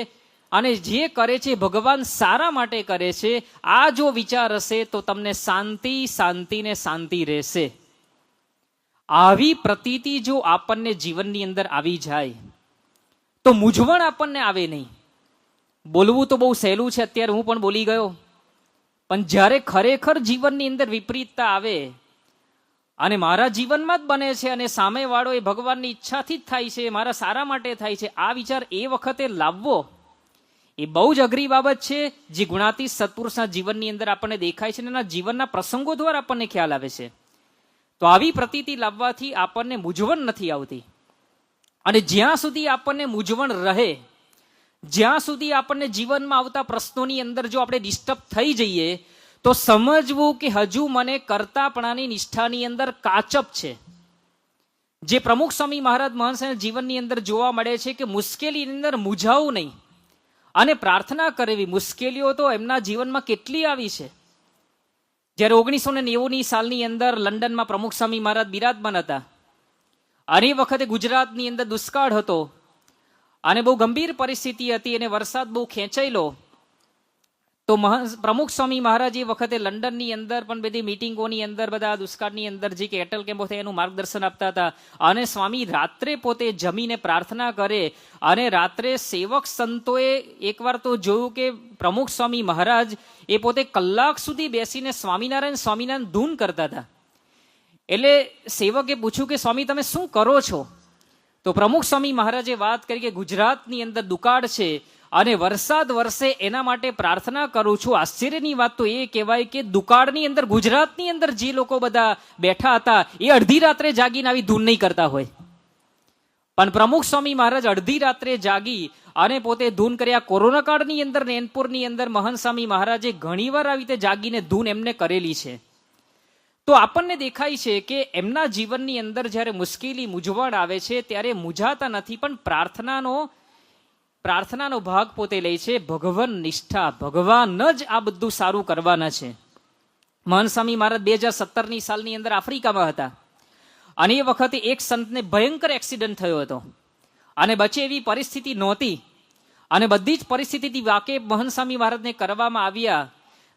અને જે કરે છે ભગવાન સારા માટે કરે છે. આ જો વિચાર હશે તો તમને શાંતિ શાંતિ ને શાંતિ રહેશે. આવી પ્રતીતિ જો આપણને જીવનની અંદર આવી જાય તો મૂંઝવણ આપણને આવે નહીં. બોલવું તો બહુ સહેલું છે, અત્યારે હું પણ બોલી ગયો, પણ જ્યારે ખરેખર જીવનની અંદર વિપરીતતા આવે અને મારા જીવનમાં જ બને છે અને સામેવાળો એ ભગવાનની ઈચ્છાથી જ થાય છે, મારા સારા માટે થાય છે, આ વિચાર એ વખતે લાવવો એ બહુ જ અઘરી બાબત છે, જે ગુણાતીત સત્પુરુષના જીવનની અંદર આપણને દેખાય છે અને એના જીવનના પ્રસંગો દ્વારા આપણને ખ્યાલ આવે છે. તો આવી પ્રતીતિ લાવવાથી આપણને મૂંઝવણ નથી આવતી. અને જ્યાં સુધી આપણને મૂંઝવણ રહે, જ્યાં સુધી આપણને જીવનમાં આવતા પ્રશ્નોની અંદર જો આપણે ડિસ્ટર્બ થઈ જઈએ તો સમજવું કે હજુ મને કરતાપણાની નિષ્ઠાની અંદર કાચપ છે. જે પ્રમુખ સ્વામી મહારાજ મહંત જીવનની અંદર જોવા મળે છે કે મુશ્કેલીની અંદર મૂંઝાવું નહીં અને પ્રાર્થના કરવી. મુશ્કેલીઓ તો એમના જીવનમાં કેટલી આવી છે. જ્યારે 1990 સાલની અંદર લંડનમાં પ્રમુખ સ્વામી મહારાજ બિરાજમાન હતા અને એ વખતે ગુજરાતની અંદર દુષ્કાળ હતો અને બહુ ગંભીર પરિસ્થિતિ હતી અને વરસાદ બહુ ખેંચાયેલો. તો પ્રમુખ સ્વામી મહારાજ એ વખતે લંડનની અંદર પણ બધી મિટિંગોની અંદર બધા દુષ્કાળની અંદર જે કે એટેલ કેમ્પો થાય એનું માર્ગદર્શન આપતા હતા. અને સ્વામી રાત્રે પોતે જમીને પ્રાર્થના કરે અને રાત્રે સેવક સંતોએ એકવાર તો જોયું કે પ્રમુખ સ્વામી મહારાજ એ પોતે કલાક સુધી બેસીને સ્વામિનારાયણ ધૂન કરતા હતા. એટલે સેવકે પૂછ્યું કે સ્વામી તમે શું કરો છો? તો પ્રમુખ સ્વામી મહારાજે વાત કરી કે ગુજરાતની અંદર દુકાળ છે અને વરસાદ વરસે એના માટે પ્રાર્થના કરું છું. આશ્ચર્યની વાત તો એ કહેવાય કે દુકાળની અંદર ગુજરાતની અંદર જે લોકો બધા બેઠા હતા એ અડધી રાત્રે જાગીને આવી ધૂન નહીં કરતા હોય, પણ પ્રમુખ સ્વામી મહારાજ અડધી રાત્રે જાગી અને પોતે ધૂન કર્યા. કોરોના કાળની અંદર નૈનપુરની અંદર મહંત સ્વામી મહારાજે ઘણીવાર આવી રીતે જાગીને ધૂન એમને કરેલી છે. તો આપણને દેખાય છે કે એમના જીવનની અંદર જ્યારે મુશ્કેલી મૂંઝવણ આવે છે ત્યારે મૂંઝાતા નથી, પણ પ્રાર્થનાનો ભાગ પોતે લે છે. ભગવાન નિષ્ઠા, ભગવાન જ આ બધું સારું કરવાના છે. મહંત સ્વામી મહારાજ 2017 સાલની અંદર આફ્રિકામાં હતા અને એ વખતે એક સંતને ભયંકર એક્સિડન્ટ થયો હતો અને બચે એવી પરિસ્થિતિ નહોતી અને બધી જ પરિસ્થિતિથી વાકેફ મહંત સ્વામી મહારાજને કરવામાં આવ્યા.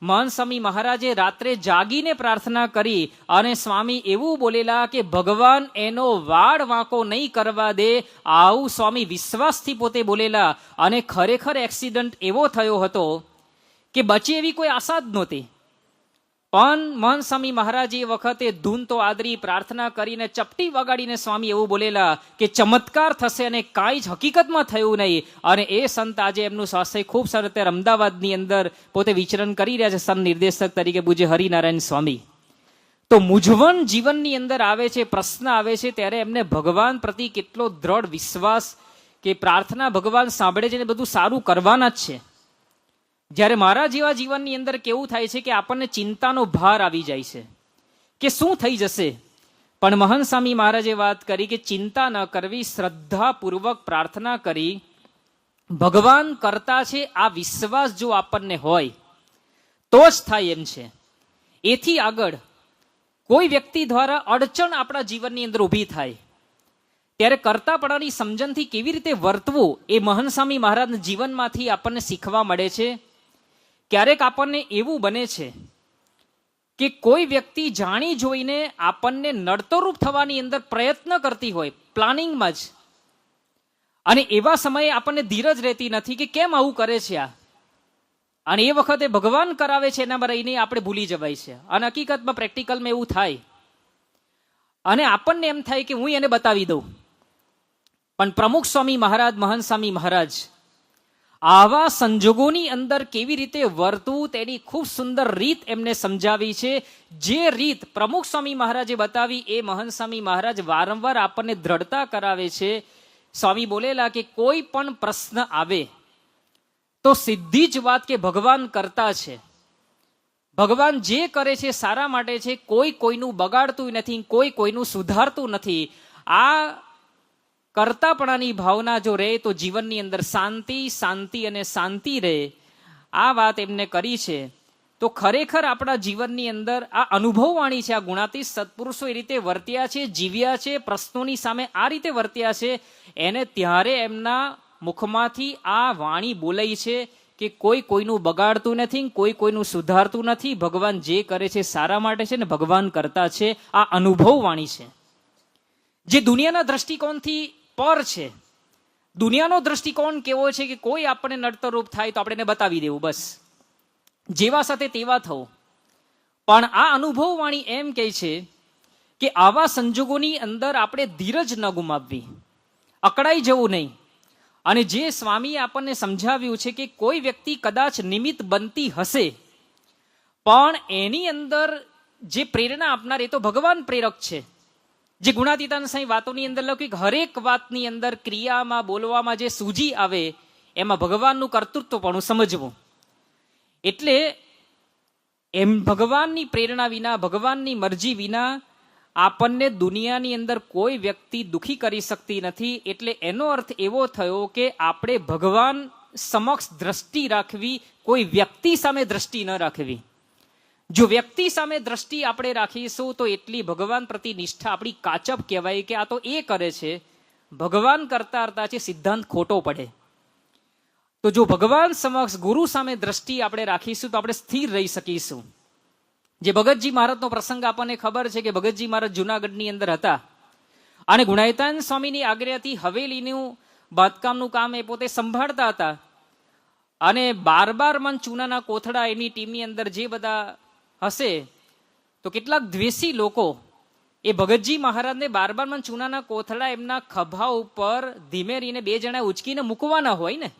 મહંત સ્વામી મહારાજે રાત્રે જાગીને પ્રાર્થના કરી અને સ્વામી એવું બોલેલા કે ભગવાન એનો વાળ વાંકો નહીં કરવા દે, આવું સ્વામી વિશ્વાસથી પોતે બોલેલા. અને ખરેખર એક્સિડન્ટ એવો થયો હતો કે બચે એવી કોઈ આશા જ નહોતી. પણ મહંત સ્વામી મહારાજ એ વખતે ધૂન તો આદરી, પ્રાર્થના કરીને ચપટી વગાડીને સ્વામી એવું બોલેલા કે ચમત્કાર થશે અને કાંઈ જ હકીકતમાં થયું નહીં. અને એ સંત આજે એમનું સ્વાસ્થ્ય ખૂબ સારું, અત્યારે અમદાવાદની અંદર પોતે વિચરણ કરી રહ્યા છે સંત નિર્દેશક તરીકે પૂજ્ય હરિનારાયણ સ્વામી. તો મૂંઝવણ જીવનની અંદર આવે છે, પ્રશ્ન આવે છે, ત્યારે એમને ભગવાન પ્રતિ કેટલો દ્રઢ વિશ્વાસ કે પ્રાર્થના ભગવાન સાંભળે છે ને બધું સારું કરવાના જ છે. જ્યારે મારા જેવા જીવનની અંદર કેવું થાય છે કે આપણને ચિંતાનો ભાર આવી જાય છે કે શું થઈ જશે, પણ મહંત સ્વામી મહારાજે વાત કરી કે ચિંતા ન કરવી, શ્રદ્ધાપૂર્વક પ્રાર્થના કરી ભગવાન કરતા છે આ વિશ્વાસ જો આપણને હોય તો જ થાય એમ છે. એથી આગળ કોઈ વ્યક્તિ દ્વારા અડચણ આપણા જીવનની અંદર ઊભી થાય ત્યારે કરતાપણાની સમજણથી કેવી રીતે વર્તવું એ મહંત સ્વામી મહારાજના જીવનમાંથી આપણને શીખવા મળે છે. ક્યારેક આપણને એવું બને છે કે કોઈ વ્યક્તિ જાણી જોઈને આપણને નડતરરૂપ થવાની અંદર પ્રયત્ન કરતી હોય પ્લાનિંગમાં જ, અને એવા સમયે આપણને ધીરજ રહેતી નથી કે કેમ આવું કરે છે આ, અને એ વખતે ભગવાન કરાવે છે એનામાં રહીને આપણે ભૂલી જવાય છે. અને હકીકતમાં પ્રેક્ટિકલમાં એવું થાય અને આપણને એમ થાય કે હું એને બતાવી દઉં. પણ પ્રમુખ સ્વામી મહારાજ, મહંત સ્વામી મહારાજ આવા સંજોગોની અંદર કેવી રીતે વર્તવું તેની ખૂબ સુંદર રીત એમને સમજાવી છે. જે રીત પ્રમુખ સ્વામી મહારાજે બતાવી એ મહંત સ્વામી મહારાજ વારંવાર આપણને દ્રઢતા કરાવે છે. સ્વામી બોલેલા કે કોઈ પણ પ્રશ્ન આવે તો સીધી જ વાત કે ભગવાન કરતા છે, ભગવાન જે કરે છે સારા માટે છે, કોઈ કોઈનું બગાડતું નથી, કોઈ કોઈનું સુધારતું નથી. આ કરતાપણાની ભાવના જો રહે તો જીવનની અંદર શાંતિ શાંતિ અને શાંતિ રહે. આ વાત એમને કરી છે. તો ખરેખર આપણા જીવનની અંદર આ અનુભવવાણી છે. આ ગુણાતીત સત્પુરુષો એ રીતે વર્ત્યા છે, જીવ્યા છે, પ્રશ્નોની સામે આ રીતે વર્ત્યા છે, એને ત્યારે એમના મુખમાંથી આ વાણી બોલાઈ છે કે કોઈ કોઈનું બગાડતું નથી, કોઈ કોઈનું સુધારતું નથી. ભગવાન જે કરે છે સારા માટે છે ને ભગવાન કરતા છે. આ અનુભવવાણી છે જે દુનિયાના દ્રષ્ટિકોણથી પર છે. દુનિયાનો દ્રષ્ટિકોણ કેવો છે કે કોઈ આપણને નડતરરૂપ થાય તો આપણે એને બતાવી દેવું, બસ જેવા સાથે તેવા થવું. પણ આ અનુભવવાણી એમ કહે છે કે આવા સંજોગોની અંદર આપણે ધીરજ ન ગુમાવવી, અકળાઈ જવું નહીં. અને જે સ્વામીએ આપણને સમજાવ્યું છે કે કોઈ વ્યક્તિ કદાચ નિમિત્ત બનતી હશે, પણ એની અંદર જે પ્રેરણા આપનાર એ તો ભગવાન પ્રેરક છે. જે ગુણાતીતાન સાંઈ વાતોની અંદર લખ્યું કે હરેક વાતની અંદર ક્રિયામાં બોલવામાં જે સૂજી આવે એમાં ભગવાનનું કર્તૃત્વ પણ સમજવું. એટલે એમ ભગવાનની પ્રેરણા વિના, ભગવાનની મરજી વિના આપણને દુનિયાની અંદર કોઈ વ્યક્તિ દુખી કરી શકતી નથી. એટલે એનો અર્થ એવો થયો કે આપણે ભગવાન સમક્ષ દ્રષ્ટિ રાખવી, કોઈ વ્યક્તિ સામે દ્રષ્ટિ ન રાખવી. જો વ્યક્તિ સામે દ્રષ્ટિ આપણે રાખીશું તો એટલી ભગવાન પ્રતિ નિષ્ઠા આપણી કાચપ કહેવાય કે આ તો એ કરે છે, ભગવાન કરતા કરતા છે, સિદ્ધાંત ખોટો પડે. તો જો ભગવાન સમક્ષ ગુરુ સામે દ્રષ્ટિ આપણે રાખીશું તો આપણે સ્થિર રહી શકીશું. જે ભગતજી મહારાજનો પ્રસંગ આપણને ખબર છે કે ભગતજી મહારાજ જુનાગઢની અંદર હતા અને ગુણાતીતાન સ્વામીની આજ્ઞાથી હવેલીનું બાંધકામનું કામ એ પોતે સંભાળતા હતા. અને 12 મણ ચૂનાના કોથળા એની ટીમની અંદર જે બધા હશે તો કેટલાક દ્વેષી લોકો એ ભગતજી મહારાજને 12 મણ ચૂનાના કોથળા એમના ખભા ઉપર ધીમે રહીને 2 જણા ઉચકીને મૂકવાના હોય ને,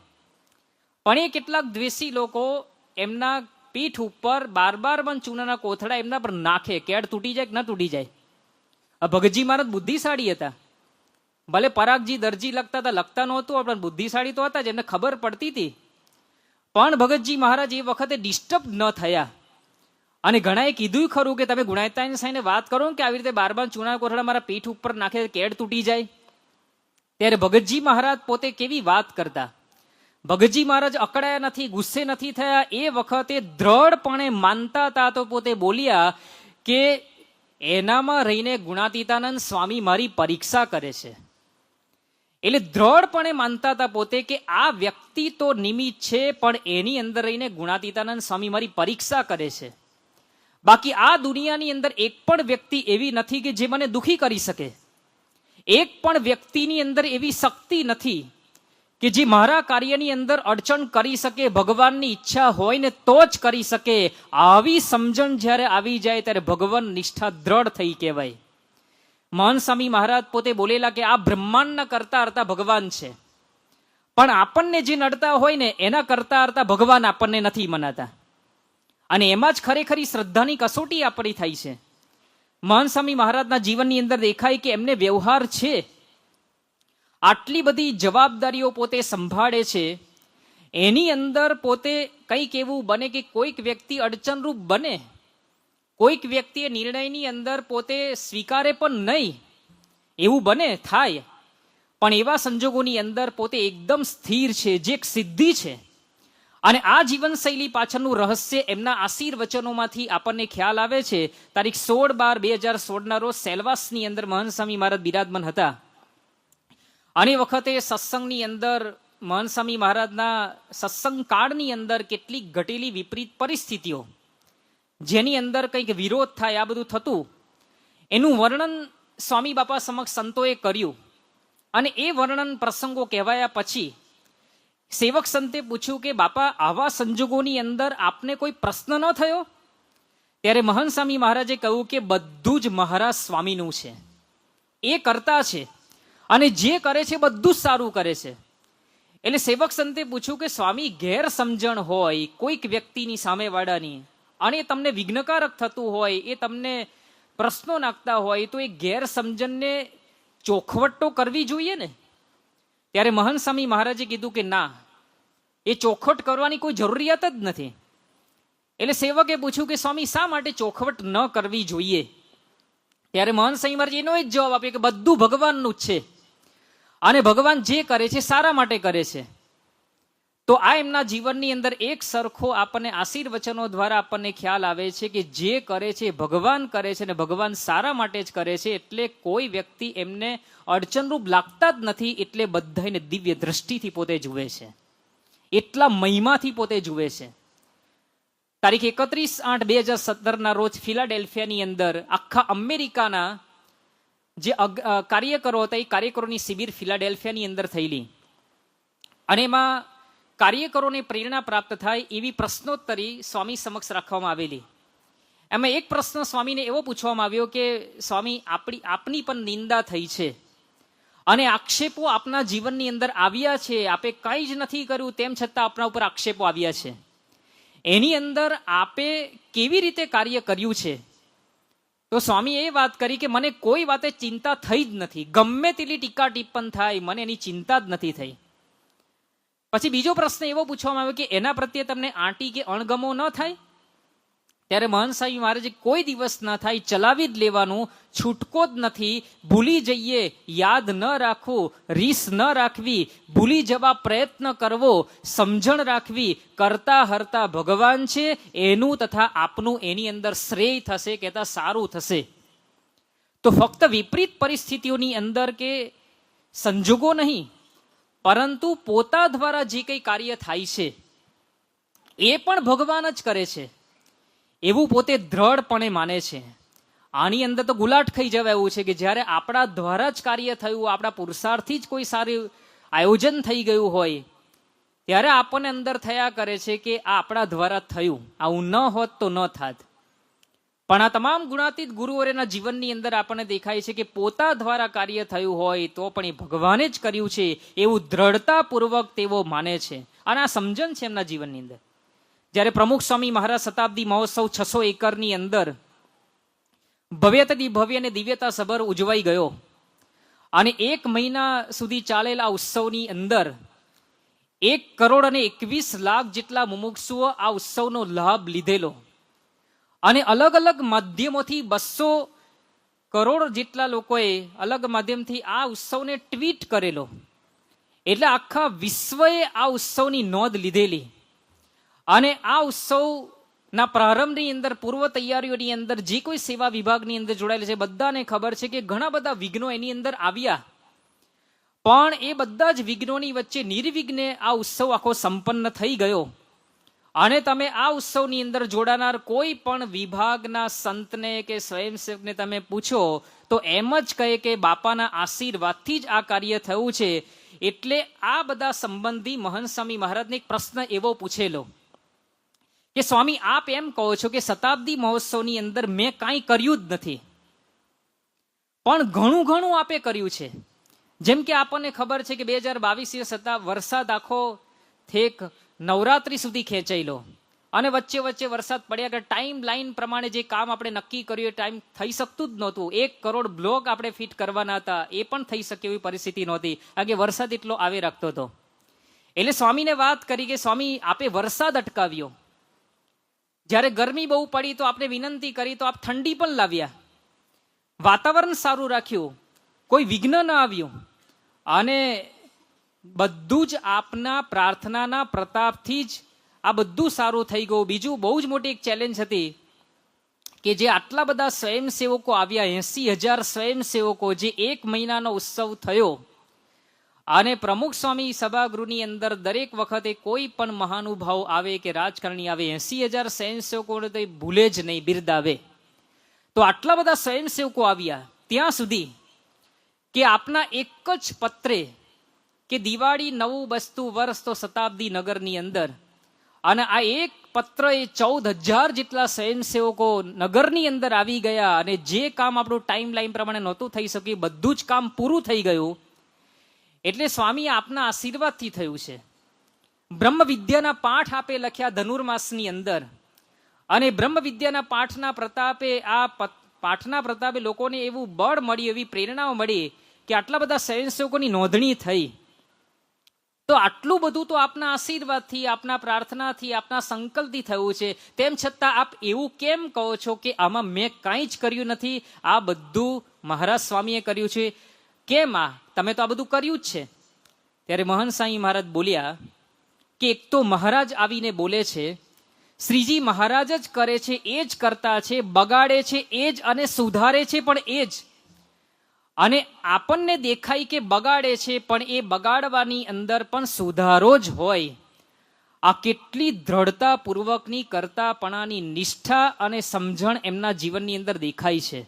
પણ એ કેટલાક દ્વેષી લોકો એમના પીઠ ઉપર 12 મણ ચૂનાના કોથળા એમના પર નાખે, કેડ તૂટી જાય કે ના તૂટી જાય. ભગતજી મહારાજ બુદ્ધિશાળી હતા, ભલે પરાગજી દરજી લખતા હતા, લખતા નહોતું, પણ બુદ્ધિશાળી તો હતા જ, એમને ખબર પડતી હતી. પણ ભગતજી મહારાજ એ વખતે ડિસ્ટર્બ ન થયા. અને ઘણાએ કીધું ખરું કે તમે ગુણાતીતાન સાંઈને વાત કરો કે આવી રીતે 12 મણ ચૂનાના કોથળા મારા પીઠ ઉપર નાખે કેડ તૂટી જાય. ત્યારે ભગતજી મહારાજ પોતે કેવી વાત કરતા. ભગતજી મહારાજ અકળાયા નથી, ગુસ્સે નથી થયા. એ વખતે દ્રઢપણે માનતા હતા તો પોતે બોલ્યા કે એનામાં રહીને ગુણાતીતાનંદ સ્વામી મારી પરીક્ષા કરે છે. એટલે દ્રઢપણે માનતા હતા પોતે કે આ વ્યક્તિ તો નિમિત્ત છે, પણ એની અંદર રહીને ગુણાતીતાનંદ સ્વામી મારી પરીક્ષા કરે છે. બાકી આ દુનિયાની અંદર એક પણ વ્યક્તિ એવી નથી કે જે મને દુખી કરી શકે. એક પણ વ્યક્તિની અંદર એવી શક્તિ નથી કે જે મારા કાર્યની અંદર અડચણ કરી શકે. ભગવાનની ઈચ્છા હોય ને તો જ કરી શકે. આવી સમજણ જ્યારે આવી જાય ત્યારે ભગવાન નિષ્ઠા દ્રઢ થઈ કહેવાય. મહાન સ્વામી મહારાજ પોતે બોલેલા કે આ બ્રહ્માંડના કરતા અર્તા ભગવાન છે, પણ આપણને જે નડતા હોય ને એના કરતા અર્તા ભગવાન આપણને નથી મનાતા. અને એમાં જ ખરેખરી શ્રદ્ધાની કસોટી આપણી થાય છે. મહાન સ્વામી મહારાજના જીવનની અંદર દેખાય કે એમને વ્યવહાર છે, આટલી બધી જવાબદારીઓ પોતે સંભાળે છે, એની અંદર પોતે કંઈક એવું બને કે કોઈક વ્યક્તિ અડચણરૂપ બને, કોઈક વ્યક્તિએ નિર્ણયની અંદર પોતે સ્વીકારે પણ નહીં, એવું બને થાય. પણ એવા સંજોગોની અંદર પોતે એકદમ સ્થિર છે, જે એક સિદ્ધિ છે. અને આ જીવનશૈલી પાછળનું રહસ્ય એમના આશીર્વચનોમાંથી આપણને ખ્યાલ આવે છે. તારીખ 16/12/2016 રોજ સેલવાસની અંદર મહાન સ્વામી મહારાજ બિરાજમાન હતા. અને વખતે સત્સંગની અંદર મહાન સ્વામી મહારાજના સત્સંગ કાળની અંદર કેટલીક ઘટેલી વિપરીત પરિસ્થિતિઓ, જેની અંદર કંઈક વિરોધ થાય, આ બધું થતું, એનું વર્ણન સ્વામી બાપા સમક્ષ સંતોએ કર્યું. અને એ વર્ણન પ્રસંગો કહેવાયા પછી સેવક સંતે પૂછ્યું કે બાપા આવા સંજોગોની અંદર આપને કોઈ પ્રશ્ન ન થયો? ત્યારે મહાન સ્વામી મહારાજે કહ્યું કે બધું જ મહારાજ સ્વામીનું છે, એ કરતા છે અને જે કરે છે બધું જ સારું કરે છે. એટલે સેવક સંતે પૂછ્યું કે સ્વામી ગેર સમજણ હોય કોઈક વ્યક્તિની સામેવાળાની અને તમને વિઘ્નકારક થતું હોય, એ તમને પ્રશ્નો નાખતા હોય, તો એ ગેર સમજણને ચોખવટ તો કરવી જોઈએ ને. ત્યારે મહાન સ્વામી મહારાજે કીધું કે ના, એ ચોખવટ કરવાની કોઈ જરૂરિયાત જ નથી. એટલે સેવકે પૂછ્યું કે સ્વામી શા માટે ચોખવટ ન કરવી જોઈએ? ત્યારે મહાન સ્વામી મહારાજ એનો જ જવાબ આપ્યો કે બધું ભગવાનનું જ છે અને ભગવાન જે કરે છે સારા માટે કરે છે. તો આ એમના જીવનની અંદર એક સરખો આપણને આશીર્વચનો દ્વારા આપણને ખ્યાલ આવે છે કે જે કરે છે ભગવાન કરે છે અને ભગવાન સારા માટે જ કરે છે, એટલે કોઈ વ્યક્તિ એમને અડચણરૂપ લાગતા જ નથી. એટલે બધાને દિવ્ય દ્રષ્ટિથી પોતે જુએ છે, એટલા મહિમાથી પોતે જુએ છે. તારીખ 31/8/2017 રોજ ફિલાડેલ્ફિયાની અંદર આખા અમેરિકાના જે કાર્યકરો હતા એ કાર્યકરોની શિબિર ફિલાડેલ્ફિયાની અંદર થયેલી, અને એમાં કાર્યકરોને પ્રેરણા પ્રાપ્ત થાય એવી પ્રશ્નોત્તરી સ્વામી સમક્ષ રાખવામાં આવેલી. એમાં એક પ્રશ્ન સ્વામીને એવો પૂછવામાં આવ્યો કે સ્વામી, આપની પણ નિંદા થઈ છે અને આક્ષેપો આપના જીવનની અંદર આવ્યા છે, આપે કંઈ જ નથી કર્યું તેમ છતાં આપના ઉપર આક્ષેપો આવ્યા છે, એની અંદર આપે કેવી રીતે કાર્ય કર્યું છે? તો સ્વામી એ વાત કરી કે મને કોઈ વાતે ચિંતા થઈ જ નથી, ગમે તેટલી ટીકા ટિપ્પણ થાય મને એની ચિંતા જ નથી થઈ. પછી બીજો પ્રશ્ન એવો પૂછવામાં આવ્યો કે એના પ્રત્યે તમને આંટી કે અણગમો ન થાય? ત્યારે મહંત સ્વામી મહારાજે કોઈ દિવસ ન થાય, ચલાવી જ લેવાનું, છૂટકો જ નથી, ભૂલી જઈએ યાદ ન રાખવું, રીસ ન રાખવી, ભૂલી જવા પ્રયત્ન કરવો, સમજણ રાખવી, કરતા હરતા ભગવાન છે, એનું તથા આપનું એની અંદર શ્રેય થશે, કહેતા સારું થશે. તો ફક્ત વિપરીત પરિસ્થિતિઓની અંદર કે સંજોગો નહીં, પરંતુ પોતા દ્વારા જે કંઈ કાર્ય થાય છે એ પણ ભગવાન જ કરે છે એવું પોતે દ્રઢપણે માને છે. આની અંદર તો ગુલાટ ખાઈ જવા એવું છે કે જ્યારે આપણા દ્વારા જ કાર્ય થયું, આપણા પુરુષાર્થથી જ કોઈ સારું આયોજન થઈ ગયું હોય, ત્યારે આપણને અંદર થયા કરે છે કે આ આપણા દ્વારા થયું, આવું ન હોત તો ન થાત. પણ આ તમામ ગુણાતીત ગુરુવરેના જીવનની અંદર આપણને દેખાય છે કે પોતા દ્વારા કાર્ય થયું હોય તો પણ એ ભગવાને જ કર્યું છે એવું દ્રઢતાપૂર્વક તેઓ માને છે, અને આ સમજણ છે એમના જીવનની અંદર. જ્યારે પ્રમુખ સ્વામી મહારાજ શતાબ્દી મહોત્સવ 600 એકરની અંદર ભવ્યતાથી ભવ્ય અને દિવ્યતા સભર ઉજવાઈ ગયો, અને 1 મહિના સુધી ચાલેલા ઉત્સવની અંદર 1,21,00,000 જેટલા મુમુક્ષુઓ આ ઉત્સવનો લાભ લીધેલો, અને અલગ અલગ માધ્યમોથી 200 કરોડ જેટલા લોકોએ અલગ માધ્યમથી આ ઉત્સવને ટ્વીટ કરેલો. એટલે આખા વિશ્વએ આ ઉત્સવની નોંધ લીધેલી. અને આ ઉત્સવના પ્રારંભની અંદર પૂર્વ તૈયારીઓની અંદર જે કોઈ સેવા વિભાગની અંદર જોડાયેલ છે બધાને ખબર છે કે ઘણા બધા વિઘ્નો એની અંદર આવ્યા, પણ એ બધા જ વિઘ્નોની વચ્ચે નિર્વિઘ્ને આ ઉત્સવ આખો સંપન્ન થઈ ગયો. અને તમે આ ઉત્સવની અંદર જોડાનાર કોઈ પણ વિભાગના સંતને કે સ્વયંસેવકને તમે પૂછો તો એમ જ કહે કે બાપાના આશીર્વાદથી જ આ કાર્ય થયું છે. એટલે આ બધા સંબંધી મહંત સ્વામી મહારાજને એક પ્રશ્ન એવો પૂછેલો કે સ્વામી, આપ એમ કહો છો કે શતાબ્દી મહોત્સવની અંદર મેં કાંઈ કર્યું જ નથી, પણ ઘણું ઘણું આપે કર્યું છે. જેમ કે આપણને ખબર છે કે 2022 વરસાદ આખો થેક નવરાત્રી સુધી ખેંચાયેલો, અને વચ્ચે વચ્ચે વરસાદ પડ્યા કે ટાઈમ લાઈન પ્રમાણે જે કામ આપણે નક્કી કર્યું એ ટાઈમ થઈ શકતું જ નહોતું. 1 કરોડ બ્લોક આપણે ફિટ કરવાના હતા, એ પણ થઈ શકે એવી પરિસ્થિતિ નહોતી, કારણ કે વરસાદ એટલો આવે રાખતો હતો. એટલે સ્વામીને વાત કરી કે સ્વામી, આપે વરસાદ અટકાવ્યો, જ્યારે ગરમી બહુ પડી તો આપણે વિનંતી કરી તો આપ ઠંડી પણ લાવ્યા, વાતાવરણ સારું રાખ્યું, કોઈ વિઘ્ન ન આવ્યું, અને બધું જ આપના પ્રાર્થનાના પ્રતાપથી જ આ બધું સારું થઈ ગયું. બીજું બહુ જ મોટી એક ચેલેન્જ હતી કે જે આટલા બધા સ્વયંસેવકો આવ્યા, 80,000 સ્વયંસેવકો, જે 1 મહિનાનો ઉત્સવ થયો, અને પ્રમુખ સ્વામી સભાગૃહની અંદર દરેક વખતે કોઈ પણ મહાનુભાવ આવે કે રાજકારણી આવે, 80,000 સ્વયંસેવકોને તો ભૂલે જ નહીં, બિરદાવે. તો આટલા બધા સ્વયંસેવકો આવ્યા ત્યાં સુધી કે આપના એક જ પત્રે કે દિવાળી નવું બસતું વર્ષ તો શતાબ્દી નગરની અંદર, અને આ એક પત્ર એ 14,000 જેટલા સ્વયંસેવકો નગરની અંદર આવી ગયા, અને જે કામ આપણું ટાઈમ લાઈન પ્રમાણે નહોતું થઈ શક્યું બધું જ કામ પૂરું થઈ ગયું. એટલે સ્વામી આપના આશીર્વાદથી થયું છે. બ્રહ્મ વિદ્યાના પાઠ આપે લખ્યા ધનુર્માસની અંદર, અને બ્રહ્મ વિદ્યાના પાઠના પ્રતાપે પાઠના પ્રતાપે લોકોને એવું બળ મળ્યું, એવી પ્રેરણાઓ મળી કે આટલા બધા સ્વયંસેવકોની નોંધણી થઈ. તો આટલું બધું તો આપના આશીર્વાદથી, આપના પ્રાર્થનાથી, આપના સંકલ્પથી થયું છે. તેમ છતાં આપ એવું કેમ કહો છો કે આમાં મેં કાંઈ જ કર્યું નથી, આ બધું મહારાજ સ્વામીએ કર્યું છે, કેમ તમે તો આ બધું કર્યું જ છે? ત્યારે મહંત સ્વામી મહારાજ બોલ્યા કે એક તો મહારાજ આવીને બોલે છે, શ્રીજી મહારાજ જ કરે છે, એ જ કરતા છે, બગાડે છે એ જ અને સુધારે છે પણ એ જ. અને આપણને દેખાય કે બગાડે છે પણ એ બગાડવાની અંદર પણ સુધારો જ હોય. આ કેટલી દ્રઢતાપૂર્વકની કરતાપણાની નિષ્ઠા અને સમજણ એમના જીવનની અંદર દેખાય છે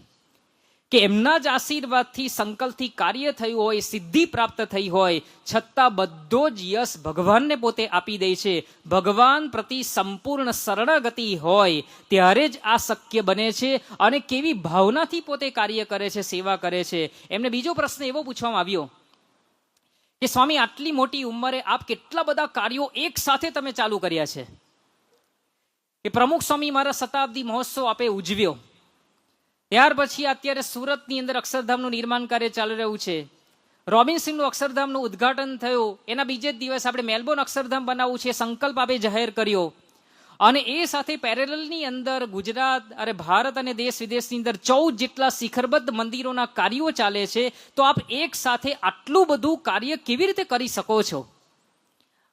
કે એમના જ આશીર્વાદથી સંકલ્પથી કાર્ય થયું હોય, સિદ્ધિ પ્રાપ્ત થઈ હોય, છતાં બધો જ યશ ભગવાનને પોતે આપી દે છે. ભગવાન પ્રતિ સંપૂર્ણ શરણાગતિ હોય ત્યારે જ આ શક્ય બને છે. અને કેવી ભાવનાથી પોતે કાર્ય કરે છે, સેવા કરે છે. એમને બીજો પ્રશ્ન એવો પૂછવામાં આવ્યો કે સ્વામી, આટલી મોટી ઉંમરે આપ કેટલા બધા કાર્યો એક સાથે તમે ચાલુ કર્યા છે. કે પ્રમુખ સ્વામી મારા શતાબ્દી મહોત્સવ આપે ઉજવ્યો, ત્યાર પછી અત્યારે સુરતની અંદર અક્ષરધામનું નિર્માણ કાર્ય ચાલી રહ્યું છે. રોબિન્સનનું અક્ષરધામનું ઉદ્ઘાટન થયું, એના બીજે જ દિવસ આપણે મેલબોર્ન અક્ષરધામ બનાવવું છે સંકલ્પ આપે જાહેર કર્યો. અને એ સાથે પેરેલલની અંદર ગુજરાત અને ભારત અને દેશ વિદેશની અંદર 14 જેટલા શિખરબદ્ધ મંદિરોના કાર્યો ચાલે છે. તો આપ એક સાથે આટલું બધું કાર્ય કેવી રીતે કરી શકો છો?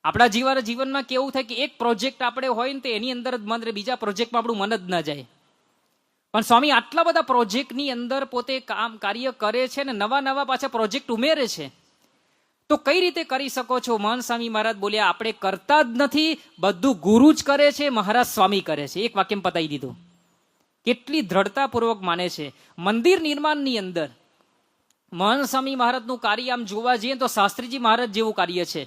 આપણા જીવનમાં કેવું થાય કે એક પ્રોજેક્ટ આપણે હોય ને તો એની અંદર જ મન રહે, બીજા પ્રોજેક્ટમાં આપણું મન જ ના જાય. પણ સ્વામી આટલા બધા પ્રોજેક્ટની અંદર પોતે કાર્ય કરે છે ને નવા નવા પાછા પ્રોજેક્ટ ઉમેરે છે. તો કઈ રીતે કરી શકો છો? મહંત સ્વામી મહારાજ બોલ્યા, આપણે કરતા જ નથી, બધું ગુરુ જ કરે છે, મહારાજ સ્વામી કરે છે. એક વાક્યમાં પતાવી દીધું. કેટલી દ્રઢતાપૂર્વક માને છે. મંદિર નિર્માણની અંદર મહંત સ્વામી મહારાજનું કાર્ય આમ જોવા જઈએ તો શાસ્ત્રીજી મહારાજ જેવું કાર્ય છે.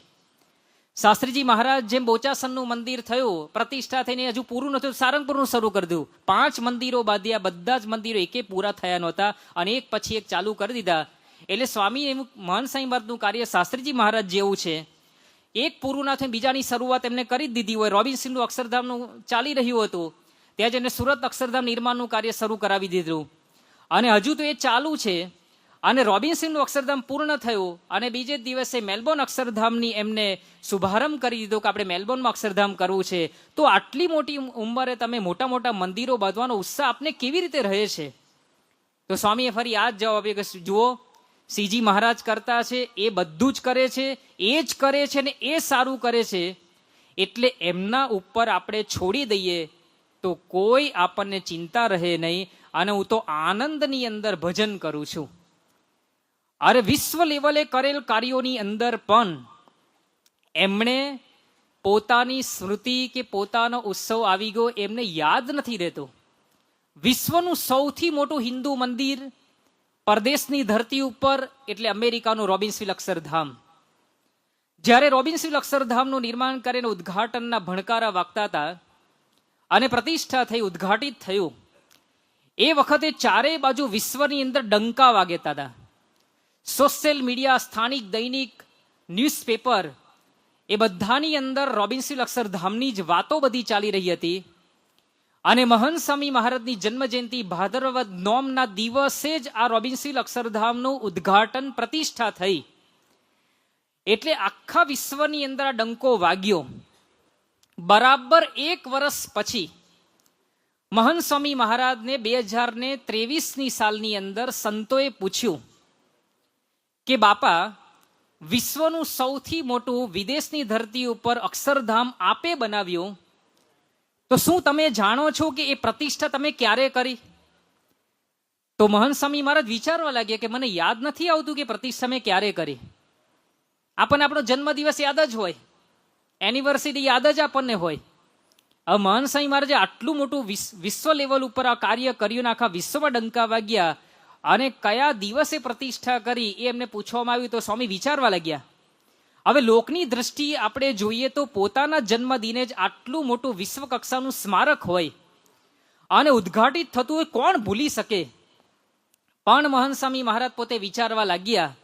શાસ્ત્રીજી મહારાજ જેમ બોચાસનનું મંદિર થયું, પ્રતિષ્ઠા થઈને હજુ પૂરું નતું, સારંગપુરનું શરૂ કરી દીધું. 5 મંદિરો બાંધ્યા, બધા જ મંદિરો એકે પૂરા થયા નહોતા અને એક પછી એક ચાલુ કરી દીધા. એટલે સ્વામી એમ મહંત સ્વામી મહારાજનું કાર્ય શાસ્ત્રીજી મહારાજ જેવું છે. એક પૂરું ના થઈને બીજાની શરૂઆત એમને કરી દીધી હોય. રોબિન્સનનું અક્ષરધામનું ચાલી રહ્યું હતું, ત્યાં જઈને સુરત અક્ષરધામ નિર્માણનું કાર્ય શરૂ કરાવી દીધું અને હજુ તો એ ચાલુ છે. અને રોબિન્સનનું અક્ષરધામ પૂર્ણ થયું અને બીજે દિવસે મેલબોર્ન અક્ષરધામની એમને શુભારંભ કરી દીધો કે આપણે મેલબોર્નમાં અક્ષરધામ કરવું છે. તો આટલી મોટી ઉંમરે તમે મોટા મોટા મંદિરો બાંધવાનો ઉત્સાહ આપને કેવી રીતે રહે છે? તો સ્વામીએ ફરી આ જ જવાબ આપ્યો કે જુઓ, શ્રીજી મહારાજ કરતા છે એ બધું જ કરે છે, એ જ કરે છે ને એ સારું કરે છે. એટલે એમના ઉપર આપણે છોડી દઈએ તો કોઈ આપણને ચિંતા રહે નહીં અને હું તો આનંદની અંદર ભજન કરું છું. અરે વિશ્વ લેવલે કરેલ કાર્યોની અંદર પણ એમણે પોતાની સ્મૃતિ કે પોતાનો ઉત્સવ આવી ગયો એમને યાદ નથી રહેતો. વિશ્વનું સૌથી મોટું હિન્દુ મંદિર પરદેશની ધરતી ઉપર એટલે અમેરિકાનું રોબિન્સવિલ અક્ષરધામ. જ્યારે રોબિન્સવિલ અક્ષરધામનું નિર્માણ કરીને ઉદ્ઘાટનના ભણકારા વાગતા હતા અને પ્રતિષ્ઠા થઈ, ઉદ્ઘાટિત થયું, એ વખતે ચારેય બાજુ વિશ્વની અંદર ડંકા વાગેતા હતા. સોશિયલ મીડિયા, સ્થાનિક દૈનિક, ન્યૂઝપેપર એ બધાની અંદર રોબિન્સવિલ અક્ષરધામની જ વાતો બધી ચાલી રહી હતી. અને મહંત સ્વામી મહારાજની જન્મજયંતિ ભાદરવદ નોમના દિવસે જ આ રોબિન્સવિલ અક્ષરધામનું ઉદ્ઘાટન પ્રતિષ્ઠા થઈ. એટલે આખા વિશ્વની અંદર આ ડંકો વાગ્યો. બરાબર 1 વર્ષ પછી મહંત સ્વામી મહારાજને 2023ની સાલની અંદર સંતોએ પૂછ્યું કે બાપા, વિશ્વનું સૌથી મોટું વિદેશની ધરતી ઉપર અક્ષરધામ આપે બનાવ્યું, તો શું તમે જાણો છો કે એ પ્રતિષ્ઠા તમે ક્યારે કરી? તો મહંત સ્વામી મહારાજ વિચારવા લાગ્યા કે મને યાદ નથી આવતું કે પ્રતિષ્ઠા મેં ક્યારે કરી. આપણને આપણો જન્મદિવસ યાદ જ હોય, એનિવર્સરી યાદ જ આપણને હોય. હવે મહંત સ્વામી મહારાજે આટલું મોટું વિશ્વ લેવલ ઉપર આ કાર્ય કર્યું, આખા વિશ્વમાં ડંકા વાગ્યા અને કયા દિવસે પ્રતિષ્ઠા કરી એ એમને પૂછવામાં આવ્યું. તો સ્વામી વિચારવા લાગ્યા. હવે લોકની દ્રષ્ટિએ આપણે જોઈએ તો પોતાના જન્મદિને જ આટલું મોટું વિશ્વ કક્ષાનું સ્મારક હોય અને ઉદ્ઘાટિત થતું હોય, કોણ ભૂલી શકે? પણ મહંત સ્વામી મહારાજ પોતે વિચારવા લાગ્યા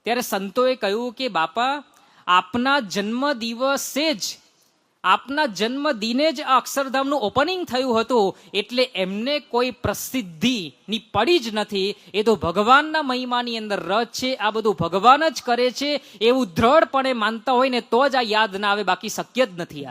ત્યારે સંતોએ કહ્યું કે બાપા, આપના જન્મ દિવસે જ, આપના જન્મદિને જ આ અક્ષરધામનું ઓપનિંગ થયું હતું. એટલે એમને કોઈ પ્રસિદ્ધિની પડી જ નથી. એ તો ભગવાનના મહિમાની અંદર રસ છે, આ બધું ભગવાન જ કરે છે એવું દ્રઢપણે માનતા હોય ને તો જ આ યાદ ના આવે, બાકી શક્ય જ નથી.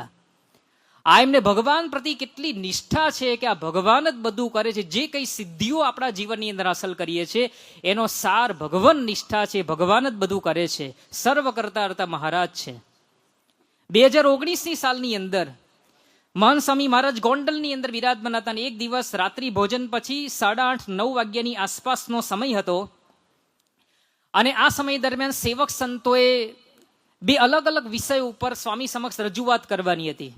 આ એમને ભગવાન પ્રતિ કેટલી નિષ્ઠા છે કે આ ભગવાન જ બધું કરે છે. જે કઈ સિદ્ધિઓ આપણા જીવનની અંદર હાંસલ કરીએ છીએ એનો સાર ભગવાન નિષ્ઠા છે, ભગવાન જ બધું કરે છે. સર્વ કરતા કરતા મહારાજ છે. 2019ની સાલની અંદર મહંત સ્વામી મહારાજ ગોંડલની અંદર વિરાજમાન હતા અને એક દિવસ રાત્રિ ભોજન પછી 8:30-9 વાગ્યાની આસપાસનો સમય હતો અને આ સમય દરમિયાન સેવક સંતોએ બે અલગ અલગ વિષય ઉપર સ્વામી સમક્ષ રજૂઆત કરવાની હતી.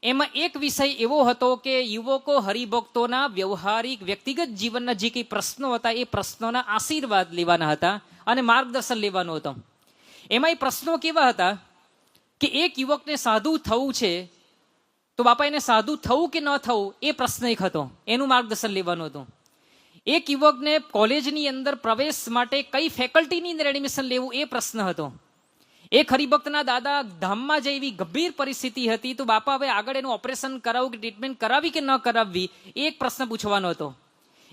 એમાં એક વિષય એવો હતો કે યુવકો હરિભક્તોના વ્યવહારિક વ્યક્તિગત જીવનના જે કંઈ પ્રશ્નો હતા એ પ્રશ્નોના આશીર્વાદ લેવાના હતા અને માર્ગદર્શન લેવાનું હતું. એમાં એ પ્રશ્નો કેવા હતા કે એક યુવકને સાધુ થવું છે તો બાપા એને સાધુ થવું કે ન થવું એ પ્રશ્ન એક હતો, એનું માર્ગદર્શન લેવાનું હતું. એક યુવકને કોલેજની અંદર પ્રવેશ માટે કઈ ફેકલ્ટીની અંદર એડમિશન લેવું એ પ્રશ્ન હતો. એક હરિભક્તના દાદા ધામમાં જે એવી ગંભીર પરિસ્થિતિ હતી તો બાપા હવે આગળ એનું ઓપરેશન કરાવવું કે ટ્રીટમેન્ટ કરાવી કે ન કરાવવી એ એક પ્રશ્ન પૂછવાનો હતો.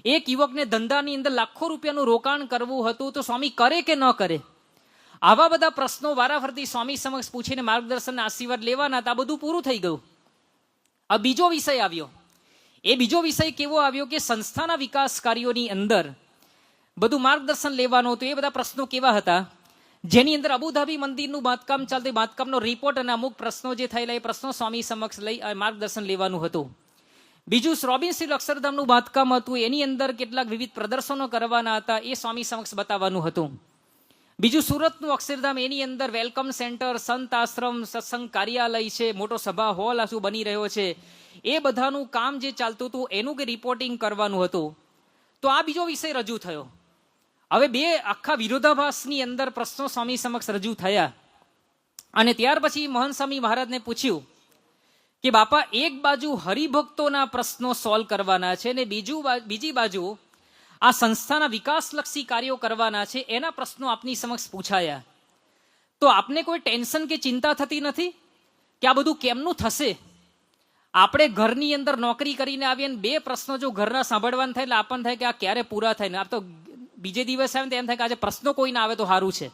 એક યુવકને ધંધાની અંદર લાખો રૂપિયાનું રોકાણ કરવું હતું તો સ્વામી કરે કે ન કરે. આવા બધા પ્રશ્નો વારાફરતી સ્વામી સમક્ષ પૂછીને માર્ગદર્શન આશીર્વાદ લેવાના હતા. આ બધું પૂરું થઈ ગયું. આ બીજો વિષય આવ્યો. એ બીજો વિષય કેવો આવ્યો કે સંસ્થાના વિકાસ કાર્યોની અંદર બધું માર્ગદર્શન લેવાનું હતું. એ બધા પ્રશ્નો કેવા હતા જેની અંદર અબુધાબી મંદિરનું બાંધકામ ચાલતું, બાંધકામનો રિપોર્ટ અને અમુક પ્રશ્નો જે થયેલા એ પ્રશ્નો સ્વામી સમક્ષ લઈ માર્ગદર્શન લેવાનું હતું. બીજું રોબિન સ્ટ્રીટ અક્ષરધામનું બાંધકામ હતું, એની અંદર કેટલાક વિવિધ પ્રદર્શનો કરવાના હતા, એ સ્વામી સમક્ષ બતાવવાનું હતું. બીજું સુરતનું અક્ષરધામ, એની અંદર વેલકમ સેન્ટર, સંત આશ્રમ, સત્સંગ કાર્યાલય છે, મોટો સભા હોલ આ શું બની રહ્યો છે, એ બધાનું કામ જે ચાલતું હતું એનું કે રિપોર્ટિંગ કરવાનું હતું. તો આ બીજો વિષય રજૂ થયો. હવે બે આખા વિરોધાભાસની અંદર પ્રશ્નો સ્વામી સમક્ષ રજૂ થયા અને ત્યાર પછી મહંત સ્વામી મહારાજને પૂછ્યું કે બાપા એક બાજુ હરિભક્તોના પ્રશ્નો સોલ્વ કરવાના છે ને બીજી બાજુ આ સંસ્થાના વિકાસલક્ષી કાર્યો કરવાના છે, એના પ્રશ્નો આપની સમક્ષ પૂછાયા. તો આપને કોઈ ટેન્શન કે ચિંતા થતી નથી કે આ બધું કેમનું થશે? આપણે ઘરની અંદર નોકરી કરીને આવીએ ને બે પ્રશ્નો જો ઘરના સાંભળવાના થાય એટલે આપણને થાય કે આ ક્યારે પૂરા થાય ને આ તો બીજે દિવસ આવે ને એમ થાય કે આજે પ્રશ્નો કોઈ ના આવે તો સારું છે.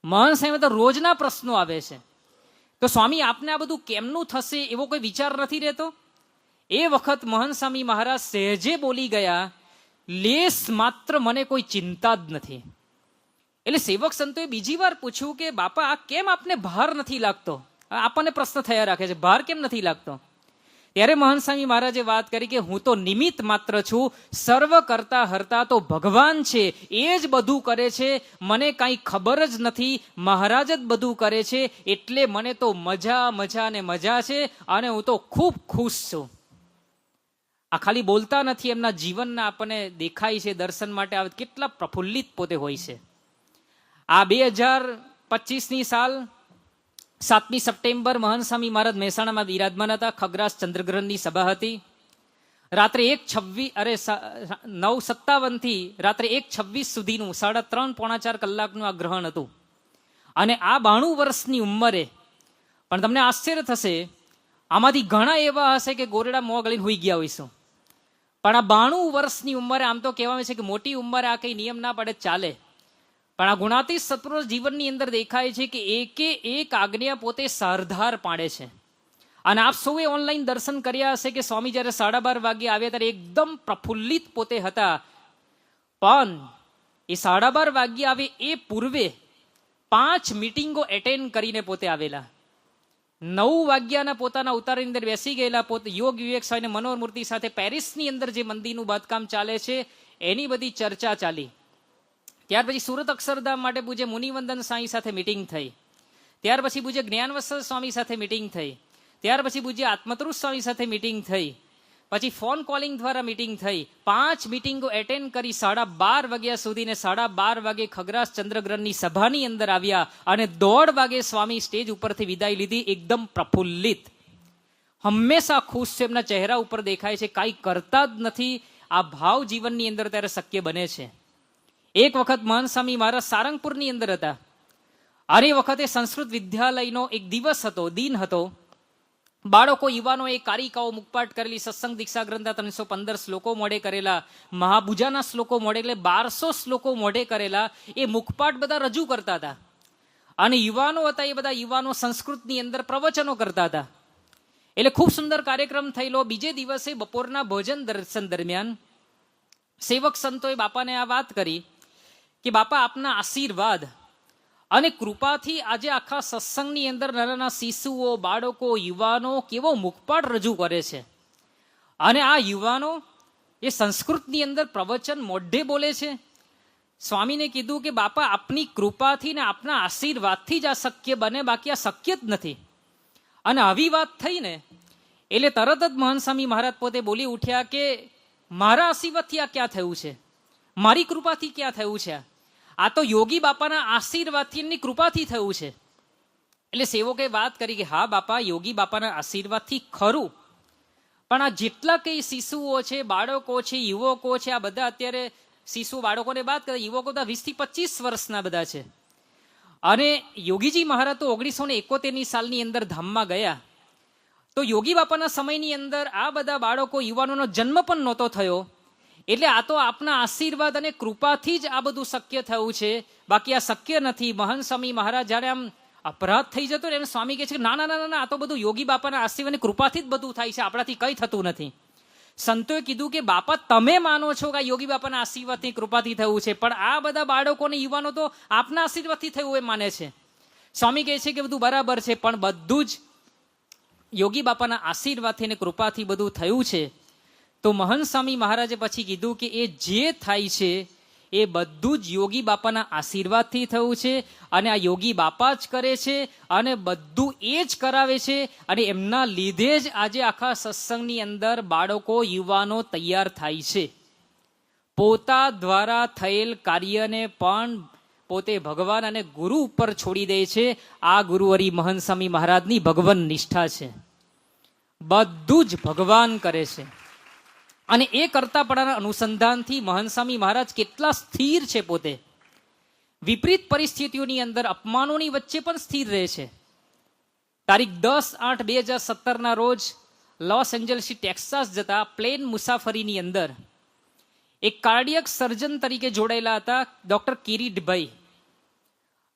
મહંત સાહેબ તો રોજના પ્રશ્નો આવે છે. તો સ્વામી આપને આ બધું કેમનું થશે એવો કોઈ વિચાર નથી રહેતો? એ વખત મહંત સ્વામી મહારાજ સહેજે બોલી ગયા, લેસ માત્ર મને કોઈ ચિંતા જ નથી. એટલે સેવક સંતોએ બીજી વાર પૂછ્યું કે બાપા આ કેમ આપને ભાર નથી લાગતો? આપણને પ્રશ્ન થયા રાખે છે, ભાર કેમ નથી લાગતો? ત્યારે મહંત સ્વામી મહારાજે વાત કરી કે હું તો નિમિત્ત માત્ર છું, સર્વ કરતા હરતા તો ભગવાન છે, એ જ બધું કરે છે, મને કાંઈ ખબર જ નથી, મહારાજ જ બધું કરે છે, એટલે મને તો મજા મજા ને મજા છે અને હું તો ખૂબ ખુશ છું. આ ખાલી બોલતા નથી, એમના જીવનના આપણને દેખાય છે, દર્શન માટે આવે કેટલા પ્રફુલ્લિત પોતે હોય છે. આ 2025ની સાલ 7મી સપ્ટેમ્બર મહંત સ્વામી મહારાજ મહેસાણામાં વિરાજમાન હતા. ખગ્રાસ ચંદ્રગ્રહણની સભા હતી. રાત્રે 9:57 થી રાત્રે 1:26 સુધીનું 3.5-4 કલાકનું આ ગ્રહણ હતું અને આ 92 વર્ષની ઉંમરે પણ તમને આશ્ચર્ય થશે, આમાંથી ઘણા એવા હશે કે ગોરેડા મોં ગળીને હોઈ ગયા હોઈશું, પણ આ 92 વર્ષની ઉંમરે આમ તો કહેવામાં છે કે મોટી ઉંમરે આ કઈ નિયમ ના પડે ચાલે, પણ આ ગુણાતીત સત્પુરુષ જીવનની અંદર દેખાય છે કે એકે એક આજ્ઞા પોતે સરદાર પાડે છે. અને આપ સૌએ ઓનલાઈન દર્શન કર્યા હશે કે સ્વામી જયારે 12:30 વાગે આવ્યા ત્યારે એકદમ પ્રફુલ્લિત પોતે હતા, પણ એ 12:30 વાગે આવે એ પૂર્વે 5 મીટિંગો એટેન્ડ કરીને પોતે આવેલા. 9 વાગ્યાના પોતાના ઉતારની અંદર બેસી ગયેલા. પોતે યોગ વિવેક સ્વામી મનોમૂર્તિ સાથે પેરિસની અંદર જે મંદિરનું બાંધકામ ચાલે છે એની બધી ચર્ચા ચાલી. ત્યાર પછી સુરત અક્ષરધામ માટે પૂજ્ય મુનિવંદન સ્વામી સાથે મિટિંગ થઈ. ત્યાર પછી પૂજ્ય જ્ઞાનવત્સલ સ્વામી સાથે મિટિંગ થઈ. ત્યાર પછી પૂજ્ય આત્મતૃષ સ્વામી સાથે મિટિંગ થઈ. પછી ફોન કોલિંગ દ્વારા મિટિંગ થઈ. 5 મિટિંગો એટેન્ડ કરી 12:30 વાગ્યા સુધી ને 12:30 વાગે ખગ્રાસ ચંદ્રગ્રહણની સભાની અંદર આવ્યા અને 1:30 વાગે સ્વામી સ્ટેજ ઉપરથી વિદાય લીધી. એકદમ પ્રફુલ્લિત, હંમેશા ખુશ છે, એમના ચહેરા ઉપર દેખાય છે, કાંઈ કરતા જ નથી. આ ભાવ જીવનની અંદર ત્યારે શક્ય બને છે. એક વખત મહંત સ્વામી મહારાજ સારંગપુરની અંદર હતા અને એ વખતે સંસ્કૃત વિદ્યાલયનો એક દિવસ હતો, દિન હતો. બાળકો યુવાનોએ કારિકાઓ મુખપાઠ કરેલી, સત્સંગ દીક્ષા ગ્રંથના 315 શ્લોકો મોઢે કરેલા, મહાભુજાના શ્લોકો મોઢે એટલે 1200 શ્લોકો મોઢે કરેલા એ મુખપાઠ બધા રજૂ કરતા હતા. અને યુવાનો હતા એ બધા યુવાનો સંસ્કૃતની અંદર પ્રવચનો કરતા હતા. એટલે ખૂબ સુંદર કાર્યક્રમ થયેલો. બીજે દિવસે બપોરના ભોજન દર્શન દરમિયાન સેવક સંતોએ બાપાને આ વાત કરી કે બાપા આપના આશીર્વાદ અને કૃપાથી આજે આખા સત્સંગની અંદર નાના શિશુઓ, બાળકો, યુવાનો કેવો મુખપાટ રજૂ કરે છે. અને આ યુવાનો એ સંસ્કૃતની અંદર પ્રવચન મોઢે બોલે છે. સ્વામીને કીધું કે બાપા આપની કૃપાથી ને આપના આશીર્વાદથી જ આ શક્ય બને, બાકી આ શક્ય જ નથી. અને આવી વાત થઈ ને એટલે તરત જ મહંત સ્વામી મહારાજ પોતે બોલી ઉઠ્યા કે મારા આશીર્વાદથી આ ક્યાં થયું છે, મારી કૃપાથી ક્યાં થયું છે, આ તો યોગી બાપાના આશીર્વાદથી એમની કૃપાથી થયું છે. એટલે સેવકે વાત કરી કે હા બાપા, યોગી બાપાના આશીર્વાદથી ખરું, પણ આ જેટલા કઈ શિશુઓ છે, બાળકો છે, યુવકો છે, આ બધા અત્યારે શિશુ બાળકોને વાત કરે, યુવકો તો 20 થી 25 વર્ષના બધા છે. અને યોગીજી મહારાજ તો 1971ની સાલની અંદર ધામમાં ગયા. તો યોગી બાપાના સમયની અંદર આ બધા બાળકો, યુવાનોનો જન્મ પણ નહોતો થયો. એટલે આ તો આપના આશીર્વાદ અને કૃપાથી જ આ બધું શક્ય થયું છે, બાકી આ શક્ય નથી. મહંત સ્વામી મહારાજ જ્યારે આમ અપરાધ થઈ જતો ને, સ્વામી કહે છે કે ના ના ના ના, આ તો બધું યોગી બાપાના આશીર્વાદ અને કૃપાથી જ બધું થાય છે, આપણાથી કંઈ થતું નથી. સંતોએ કીધું કે બાપા તમે માનો છો કે યોગી બાપાના આશીર્વાદથી કૃપાથી થયું છે, પણ આ બધા બાળકો અને યુવાનો તો આપના આશીર્વાદથી થયું એ માને છે. સ્વામી કહે છે કે બધું બરાબર છે, પણ બધું જ યોગી બાપાના આશીર્વાદથી અને કૃપાથી બધું થયું છે. તો મહંત સ્વામી મહારાજે પછી કીધું કે એ જે થાય છે એ બધું જ યોગી બાપાના આશીર્વાદથી થયું છે, અને આ યોગી બાપા જ કરે છે, અને બધું એ જ કરાવે છે. અને એમના લીધે જ આજે આખા સત્સંગની અંદર બાળકો, યુવાનો તૈયાર થાય છે. પોતા દ્વારા થયેલ કાર્યને પણ પોતે ભગવાન અને ગુરુ ઉપર છોડી દે છે. આ ગુરુવરી મહંત સ્વામી મહારાજની ભગવાન નિષ્ઠા છે. બધું જ ભગવાન કરે છે. અને એ કરતા પડાના અનુસંધાનથી મહંત સ્વામી મહારાજ કેટલા સ્થિર છે. પોતે વિપરીત પરિસ્થિતિઓની અંદર, અપમાનોની વચ્ચે પણ સ્થિર રહે છે. તારીખ 10/8/2017 રોજ લોસ એન્જલસથી ટેક્સાસ જતા પ્લેન મુસાફરીની અંદર એક કાર્ડિયક સર્જન તરીકે જોડાયેલા હતા ડોક્ટર કિરીટભાઈ.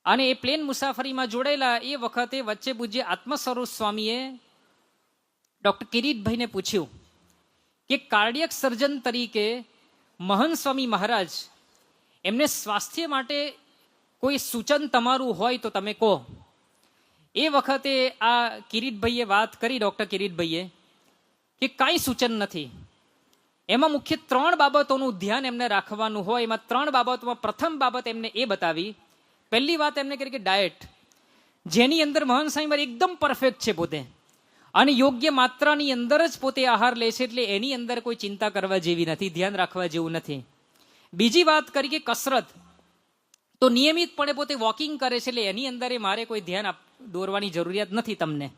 અને એ પ્લેન મુસાફરીમાં જોડાયેલા એ વખતે વચ્ચે પૂજ્ય આત્મસ્વરૂપ સ્વામીએ ડોક્ટર કિરીટભાઈને પૂછ્યું કે કાર્ડિયક સર્જન તરીકે મહંત સ્વામી મહારાજ એમને સ્વાસ્થ્ય માટે કોઈ સૂચન તમારું હોય તો તમે કહો. એ વખતે આ કિરીટભાઈએ વાત કરી, ડોક્ટર કિરીટભાઈએ, કે કાંઈ સૂચન નથી. એમાં મુખ્ય 3 બાબતોનું ધ્યાન એમને રાખવાનું હોય. એમાં 3 બાબતોમાં પ્રથમ બાબત એમને એ બતાવી. પહેલી વાત એમને કરી કે ડાયટ, જેની અંદર મહંત સ્વામી એકદમ પરફેક્ટ છે પોતે, અને યોગ્ય માત્રાની અંદર જ પોતે આહાર લે છે, એટલે એની અંદર કોઈ ચિંતા કરવા જેવી નથી, ધ્યાન રાખવા જેવું નથી. બીજી વાત કરી કે કસરત, તો નિયમિતપણે પોતે વોકિંગ કરે છે, એટલે એની અંદર મારે કોઈ ધ્યાન દોરવાની જરૂરિયાત નથી તમને.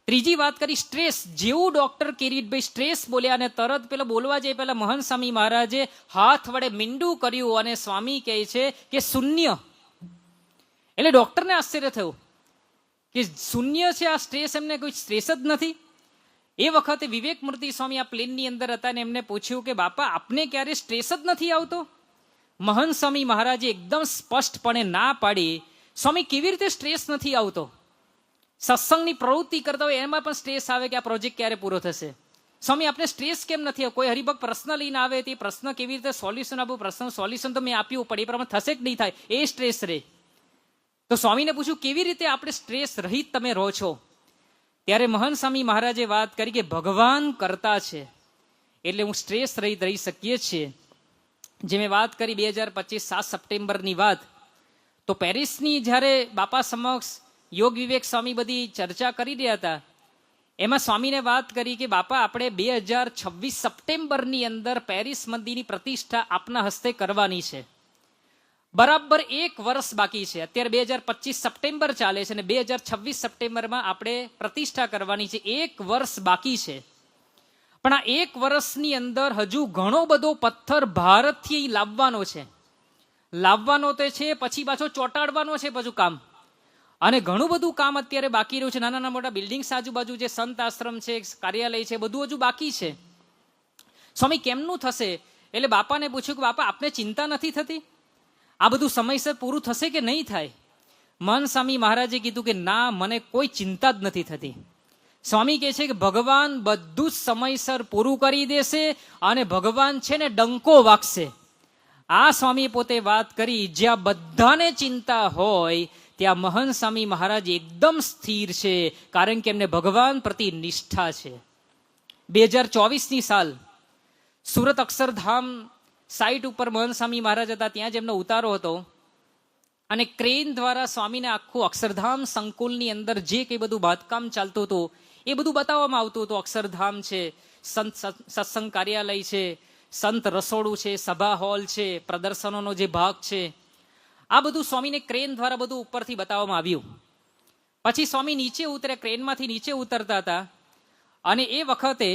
ત્રીજી વાત કરી સ્ટ્રેસ, જેવું ડોક્ટર કિરીટભાઈ સ્ટ્રેસ બોલ્યા અને તરત પેલા બોલવા જાય પહેલા મહંત સ્વામી મહારાજે હાથ વડે મીંડું કર્યું, અને સ્વામી કહે છે કે શૂન્ય. એટલે ડોક્ટરને આશ્ચર્ય થયું કે શૂન્ય છે આ સ્ટ્રેસ, એમને કોઈ સ્ટ્રેસ જ નથી. એ વખતે વિવેક મૂર્તિ સ્વામી આ પ્લેનની અંદર હતા ને એમને પૂછ્યું કે બાપા આપને ક્યારે સ્ટ્રેસ જ નથી આવતો? મહંત સ્વામી મહારાજે એકદમ સ્પષ્ટપણે ના પાડી, સ્વામી કેવી રીતે સ્ટ્રેસ નથી આવતો? સત્સંગની પ્રવૃત્તિ કરતા હોય એમાં પણ સ્ટ્રેસ આવે કે આ પ્રોજેક્ટ ક્યારે પૂરો થશે. સ્વામી આપણે સ્ટ્રેસ કેમ નથી આવે? કોઈ હરિભક્ત પ્રશ્ન લઈને આવે તે પ્રશ્ન કેવી રીતે સોલ્યુશન આપવું, પ્રશ્ન સોલ્યુશન તો મેં આપ્યું પડે, એ પ્રમાણે થશે કે નહીં થાય, એ સ્ટ્રેસ રહે. તો સ્વામીને પૂછ્યું કેવી રીતે આપણે સ્ટ્રેસ રહિત તમે રહો છો? ત્યારે મહંત સ્વામી મહારાજે વાત કરી કે ભગવાન કરતા છે એટલે હું સ્ટ્રેસ રહિત રહી શકીએ છીએ. જે મેં વાત કરી 2025 7 સપ્ટેમ્બરની વાત, તો પેરિસની જ્યારે બાપા સમક્ષ યોગ વિવેક સ્વામી બધી ચર્ચા કરી રહ્યા હતા, એમાં સ્વામીને વાત કરી કે બાપા આપણે 2026 સપ્ટેમ્બરની અંદર પેરિસ મંદિરની પ્રતિષ્ઠા આપના હસ્તે કરવાની છે. બરાબર 1 વર્ષ બાકી છે. અત્યારે 2025 સપ્ટેમ્બર ચાલે છે અને 2026 સપ્ટેમ્બરમાં આપણે પ્રતિષ્ઠા કરવાની છે. 1 વર્ષ બાકી છે. પણ આ 1 વર્ષની અંદર હજુ ઘણો બધો પથ્થર ભારતથી લાવવાનો છે. લાવવાનો તો છે, પછી પાછો ચોંટાડવાનો છે બધું કામ. અને ઘણું બધું કામ અત્યારે બાકી રહ્યું છે. નાના નાના મોટા બિલ્ડિંગ્સ આજુબાજુ જે સંત આશ્રમ છે, કાર્યાલય છે, બધું હજુ બાકી છે. સ્વામી કેમનું થશે? એટલે બાપાને પૂછ્યું કે બાપા આપને ચિંતા નથી થતી? આ બધું સમયસર પૂરું થશે કે નહીં થાય? મહંત સ્વામી મહારાજે કીધું કે ના, મને કોઈ ચિંતા જ નથી થતી. સ્વામી કહે છે કે ભગવાન બધું જ સમયસર પૂરું કરી દેશે અને ભગવાન છે ને ડંકો વાગશે. આ સ્વામીએ પોતે વાત કરી, જ્યાં બધાને ચિંતા હોય ત્યાં મહંત સ્વામી મહારાજ એકદમ સ્થિર છે, કારણ કે એમને ભગવાન પ્રતિ નિષ્ઠા છે. 2024ની સાલ સુરત અક્ષરધામ સાઇટ ઉપર મહંત સ્વામી મહારાજ હતા, ત્યાં જ એમનો ઉતારો હતો અને ક્રેન દ્વારા સ્વામીને આખું અક્ષરધામ સંકુલની અંદર જે કંઈ બધું બાંધકામ ચાલતું હતું એ બધું બતાવવામાં આવતું હતું. અક્ષરધામ છે, સંત સત્સંગ કાર્યાલય છે, સંત રસોડું છે, સભા હોલ છે, પ્રદર્શનોનો જે ભાગ છે, આ બધું સ્વામીને ક્રેન દ્વારા બધું ઉપરથી બતાવવામાં આવ્યું. પછી સ્વામી નીચે ઉતરે, ક્રેનમાંથી નીચે ઉતરતા હતા અને એ વખતે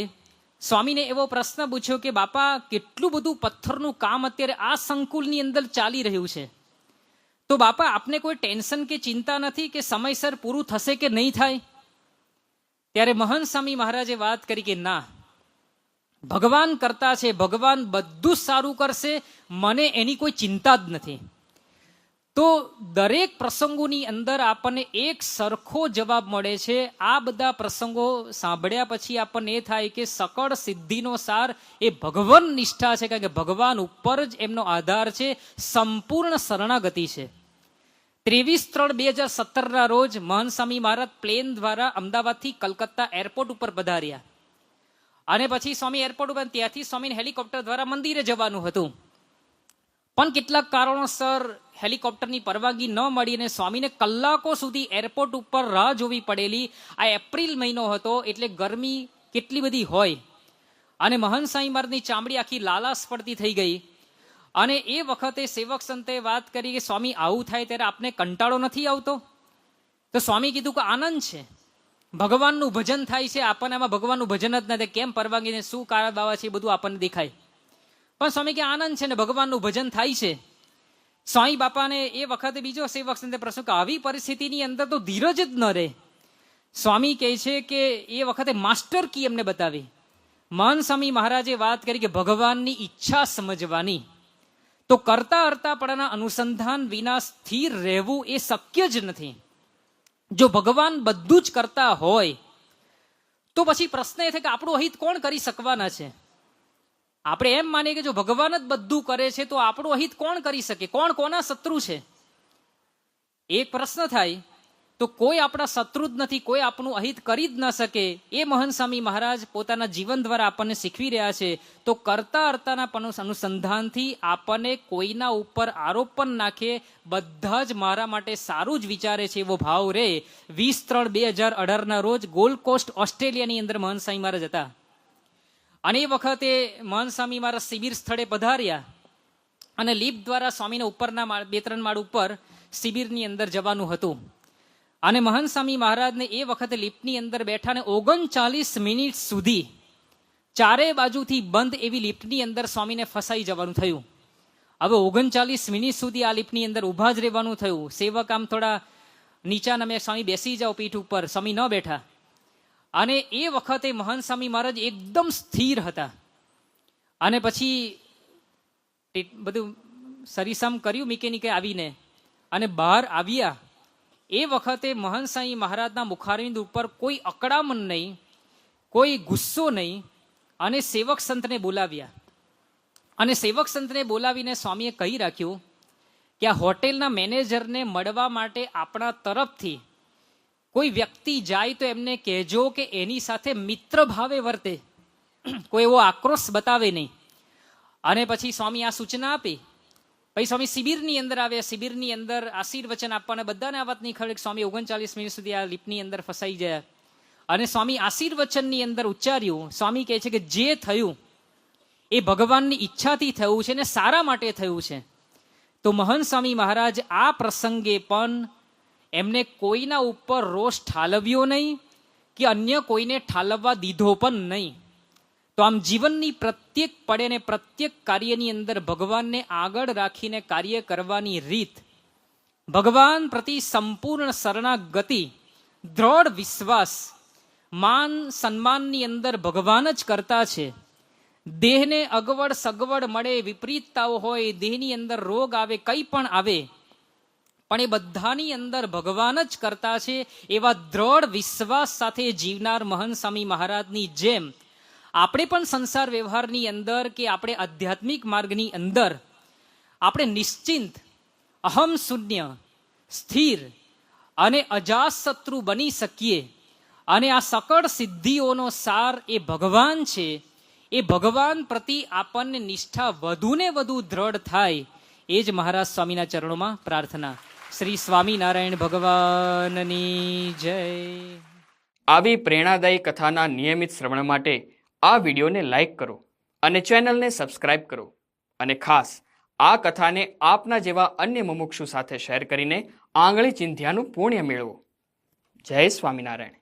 સ્વામીને એવો પ્રશ્ન પૂછ્યો કે બાપા, કેટલું બધું પથ્થરનું કામ અત્યારે આ સંકુલની અંદર ચાલી રહ્યું છે, તો બાપા આપને કોઈ ટેન્શન કે ચિંતા નથી કે સમયસર પૂરું થશે કે નહીં થાય? ત્યારે મહંત સ્વામી મહારાજે વાત કરી કે ના, ભગવાન કરતા છે, ભગવાન બધું સારું કરશે, મને એની કોઈ ચિંતા જ નથી. તો દરેક પ્રસંગોની અંદર આપણને એક સરખો જવાબ મળે છે. આ બધા પ્રસંગો સાંભળ્યા પછી આપણને એ થાય કે સકળ સિદ્ધિનો સાર એ ભગવાન નિષ્ઠા છે, કારણ કે ભગવાન ઉપર જ એમનો આધાર છે, સંપૂર્ણ શરણાગતિ છે. 23/3/2017 રોજ મહંત સ્વામી મહારાજ પ્લેન દ્વારા અમદાવાદથી કલકત્તા એરપોર્ટ ઉપર પધાર્યા અને પછી સ્વામી એરપોર્ટ ઉપર, ત્યાંથી સ્વામીને હેલિકોપ્ટર દ્વારા મંદિરે જવાનું હતું, પણ કેટલાક કારણોસર હેલિકોપ્ટરની પરવાનગી ન મળી અને સ્વામીને કલાકો સુધી એરપોર્ટ ઉપર રાહ જોવી પડેલી. આ એપ્રિલ મહિનો હતો એટલે ગરમી કેટલી બધી હોય અને મહંત સ્વામી મહારાજની ચામડી આખી લાલાશ પડતી થઈ ગઈ અને એ વખતે સેવક સંતે વાત કરી કે સ્વામી, આવું થાય ત્યારે આપને કંટાળો નથી આવતો? તો સ્વામી કીધું કે આનંદ છે, ભગવાનનું ભજન થાય છે, આપણને આમાં ભગવાનનું ભજન જ નથી, કેમ પરવાનગી, શું કારણ બાવા છે એ બધું આપણને દેખાય, પણ સ્વામી કે આનંદ છે ને ભગવાનનું ભજન થાય છે. સ્વામી બાપાને એ વખતે બીજો સેવક સંતે પ્રશ્ન કે આવી પરિસ્થિતિની અંદર તો ધીરજ જ ન રહે. સ્વામી કહે છે કે એ વખતે માસ્ટર કી એમને બતાવી. મહંત સ્વામી મહારાજે વાત કરી કે ભગવાનની ઈચ્છા સમજવાની, તો કરતા હરતાપણાના અનુસંધાન વિના સ્થિર રહેવું એ શક્ય જ નથી. જો ભગવાન બધું જ કરતા હોય તો પછી પ્રશ્ન એ થાય કે આપણું અહિત કોણ કરી શકવાના છે? આપણે એમ માનીએ કે જો ભગવાન જ બધું કરે છે તો આપણું અહિત કોણ કરી શકે? કોણ કોના શત્રુ છે? એક પ્રશ્ન થાય તો કોઈ આપણા શત્રુ જ નથી, કોઈ આપણું અહિત કરી જ ન શકે. એ મહંત સ્વામી મહારાજ પોતાના જીવન દ્વારા આપણને શીખવી રહ્યા છે. તો કરતા હરતાના અનુસંધાનથી આપણને કોઈના ઉપર આરોપ પણ નાખે, બધા જ મારા માટે સારું જ વિચારે છે એવો ભાવ રે. 20/3/2018 રોજ ગોલ્ડ કોસ્ટ ઓસ્ટ્રેલિયાની અંદર મહંત સ્વામી મહારાજ હતા અને એ વખતે મહંત સ્વામી મહારાજ શિબિર સ્થળે પધાર્યા અને લિફ્ટ દ્વારા સ્વામીના ઉપરના 2-3 માળ ઉપર શિબિરની અંદર જવાનું હતું અને મહંત સ્વામી મહારાજને એ વખતે લિફ્ટની અંદર બેઠા ને 39 મિનિટ સુધી ચારે બાજુથી બંધ એવી લિફ્ટની અંદર સ્વામીને ફસાઈ જવાનું થયું. હવે 39 મિનિટ સુધી આ લિફ્ટની અંદર ઊભા જ રહેવાનું થયું. સેવક આમ થોડા નીચા નમે, સ્વામી બેસી જાઓ પીઠ ઉપર, સ્વામી ન બેઠા. અને એ વખતે મહંત સ્વામી મહારાજ એકદમ સ્થિર હતા અને પછી બધું સરીસમ કર્યું મિકેનિકે આવીને અને બહાર આવ્યા. એ વખતે મહંત સ્વામી મહારાજના મુખારવિંદ ઉપર કોઈ અકળામણ નહીં, કોઈ ગુસ્સો નહીં અને સેવક સંતને બોલાવ્યા અને સેવક સંતને બોલાવીને સ્વામીએ કહી રાખ્યું કે આ હોટેલના મેનેજરને મળવા માટે આપણા તરફથી કોઈ વ્યક્તિ જાય તો એમને કહેજો કે એની સાથે મિત્ર ભાવે વર્તે, કોઈ એવો આક્રોશ બતાવે નહીં. અને પછી સ્વામી આ સૂચના આપી. પછી સ્વામી શિબિરની અંદર આવ્યા. શિબિરની અંદર આશીર્વચન આપવાના, બધાને આ વાત નહીં ખબર. સ્વામી 39 મિનિટ સુધી આ લિફ્ટની અંદર ફસાઈ ગયા અને સ્વામી આશીર્વચનની અંદર ઉચ્ચાર્યું. સ્વામી કહે છે કે જે થયું એ ભગવાનની ઈચ્છાથી થયું છે ને સારા માટે થયું છે. તો મહંત સ્વામી મહારાજ આ પ્રસંગે પણ એમને કોઈના ઉપર રોષ ઠાલવ્યો નહીં કે અન્ય કોઈને ઠાલવવા દીધો પણ નહીં. તો આમ જીવનની પ્રત્યેક પડે ને પ્રત્યેક કાર્યની અંદર ભગવાનને આગળ રાખીને કાર્ય કરવાની રીત, ભગવાન પ્રતિ સંપૂર્ણ શરણાગતિ, દ્રઢ વિશ્વાસ, માન સન્માનની અંદર ભગવાન જ કરતા છે. દેહને અગવડ સગવડ મળે, વિપરીતતાઓ હોય, દેહની અંદર રોગ આવે, કંઈ પણ આવે, પણ એ બધાની અંદર ભગવાન જ કરતા છે. એવા દ્રઢ વિશ્વાસ સાથે જીવનાર મહંત સ્વામી મહારાજની જેમ આપણે પણ સંસાર વ્યવહારની અંદર કે આપણે આધ્યાત્મિક માર્ગની અંદર આપણે નિશ્ચિંત, અહમ શૂન્ય, સ્થિર અને અજાતશત્રુ બની શકીએ અને આ સકળ સિદ્ધિઓનો સાર એ ભગવાન છે, એ ભગવાન પ્રતિ આપણને નિષ્ઠા વધુ ને વધુ દ્રઢ થાય, એ જ મહારાજ સ્વામીના ચરણોમાં પ્રાર્થના. શ્રી સ્વામિનારાયણ ભગવાનની જય. આવી પ્રેરણાદાયી કથાના નિયમિત શ્રવણ માટે આ વિડીયોને લાઈક કરો અને ચેનલને સબસ્ક્રાઇબ કરો. અને ખાસ આ કથાને આપના જેવા અન્ય મુમુક્ષુ સાથે શેર કરીને આંગળી ચિંધ્યાનું પુણ્ય મેળવો. જય સ્વામિનારાયણ.